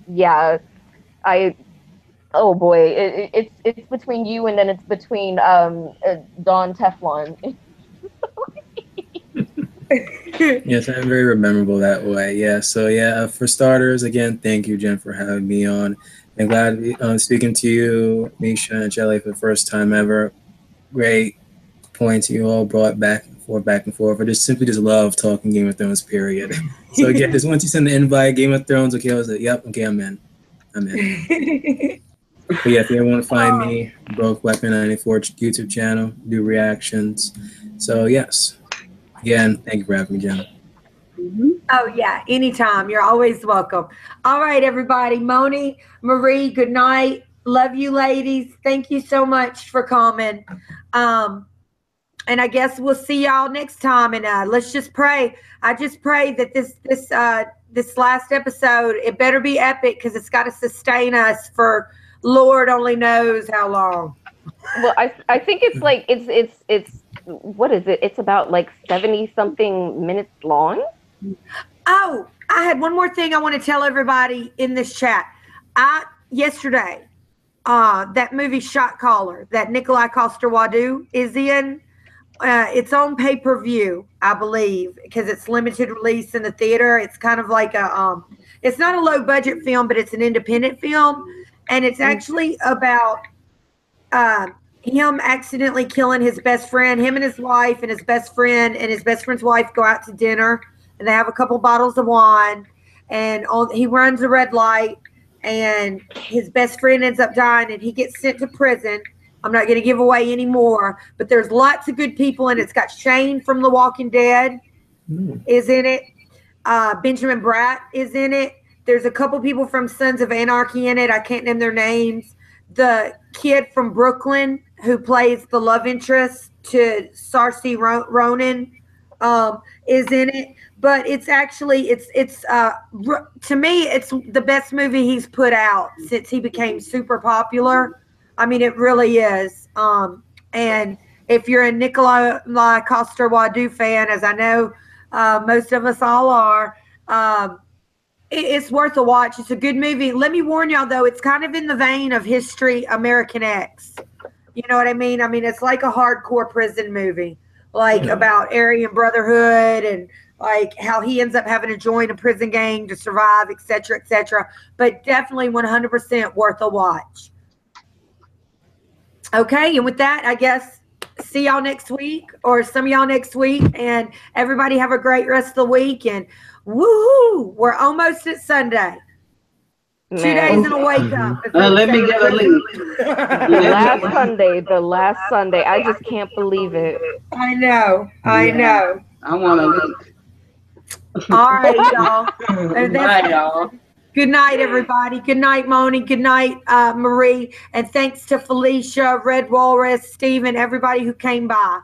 oh boy, it's between you and then it's between Dawn Teflon. Yes, I'm very memorable that way. Yeah. So yeah, for starters, again, thank you, Jen, for having me on. I'm glad to be speaking to you, Mischa and Shelly, for the first time ever. Great points you all brought back and forth. I just simply love talking Game of Thrones, period. So again, just once you send the invite, Game of Thrones, okay, I was like, yep, okay, I'm in. But yeah, if you ever want to find me, Broke Weapon 94 YouTube channel, do reactions. So yes. Again, thank you for having me, Jenna. Oh, yeah, anytime. You're always welcome. All right, everybody. Moni, Marie, good night. Love you, ladies. Thank you so much for coming. And I guess we'll see y'all next time. And let's just pray. I just pray that this last episode, it better be epic because it's got to sustain us for Lord only knows how long. Well, I think it's like it's what is it? It's about like 70 something minutes long. Oh, I had one more thing I want to tell everybody in this chat. Yesterday, that movie Shot Caller that Nikolai Coster-Waldau is in, it's on pay-per-view, I believe, because it's limited release in the theater. It's kind of like it's not a low budget film, but it's an independent film, and it's actually about him accidentally killing his best friend. Him and his wife and his best friend's wife go out to dinner, and they have a couple bottles of wine, and he runs a red light, and his best friend ends up dying, and he gets sent to prison. I'm not going to give away any more, but there's lots of good people, and it's got Shane from The Walking Dead is in it. Benjamin Bratt is in it. There's a couple people from Sons of Anarchy in it. I can't name their names. The kid from Brooklyn who plays the love interest to Saoirse Ronan is in it. But it's actually to me it's the best movie he's put out since he became super popular. I mean, it really is. And if you're a Nikolai Coster-Waldau fan, as I know most of us all are, it's worth a watch. It's a good movie. Let me warn y'all, though, it's kind of in the vein of History American X. You know what I mean? I mean, it's like a hardcore prison movie, like about Aryan Brotherhood and like how he ends up having to join a prison gang to survive, et cetera, et cetera. But definitely 100% worth a watch. Okay, and with that, I guess see y'all next week, or some of y'all next week, and everybody have a great rest of the week. And woohoo, we're almost at Sunday. Man. 2 days and a wake up. Let me get a link. The last Sunday. I just can't believe it. I know. I want a link. All right, y'all. Bye, y'all. Good night, everybody. Good night, Moni. Good night, Marie. And thanks to Felicia, Red Walrus, Stephen, everybody who came by.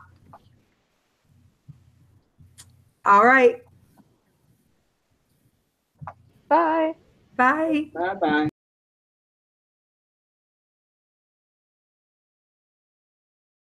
All right. Bye. Bye. Bye-bye.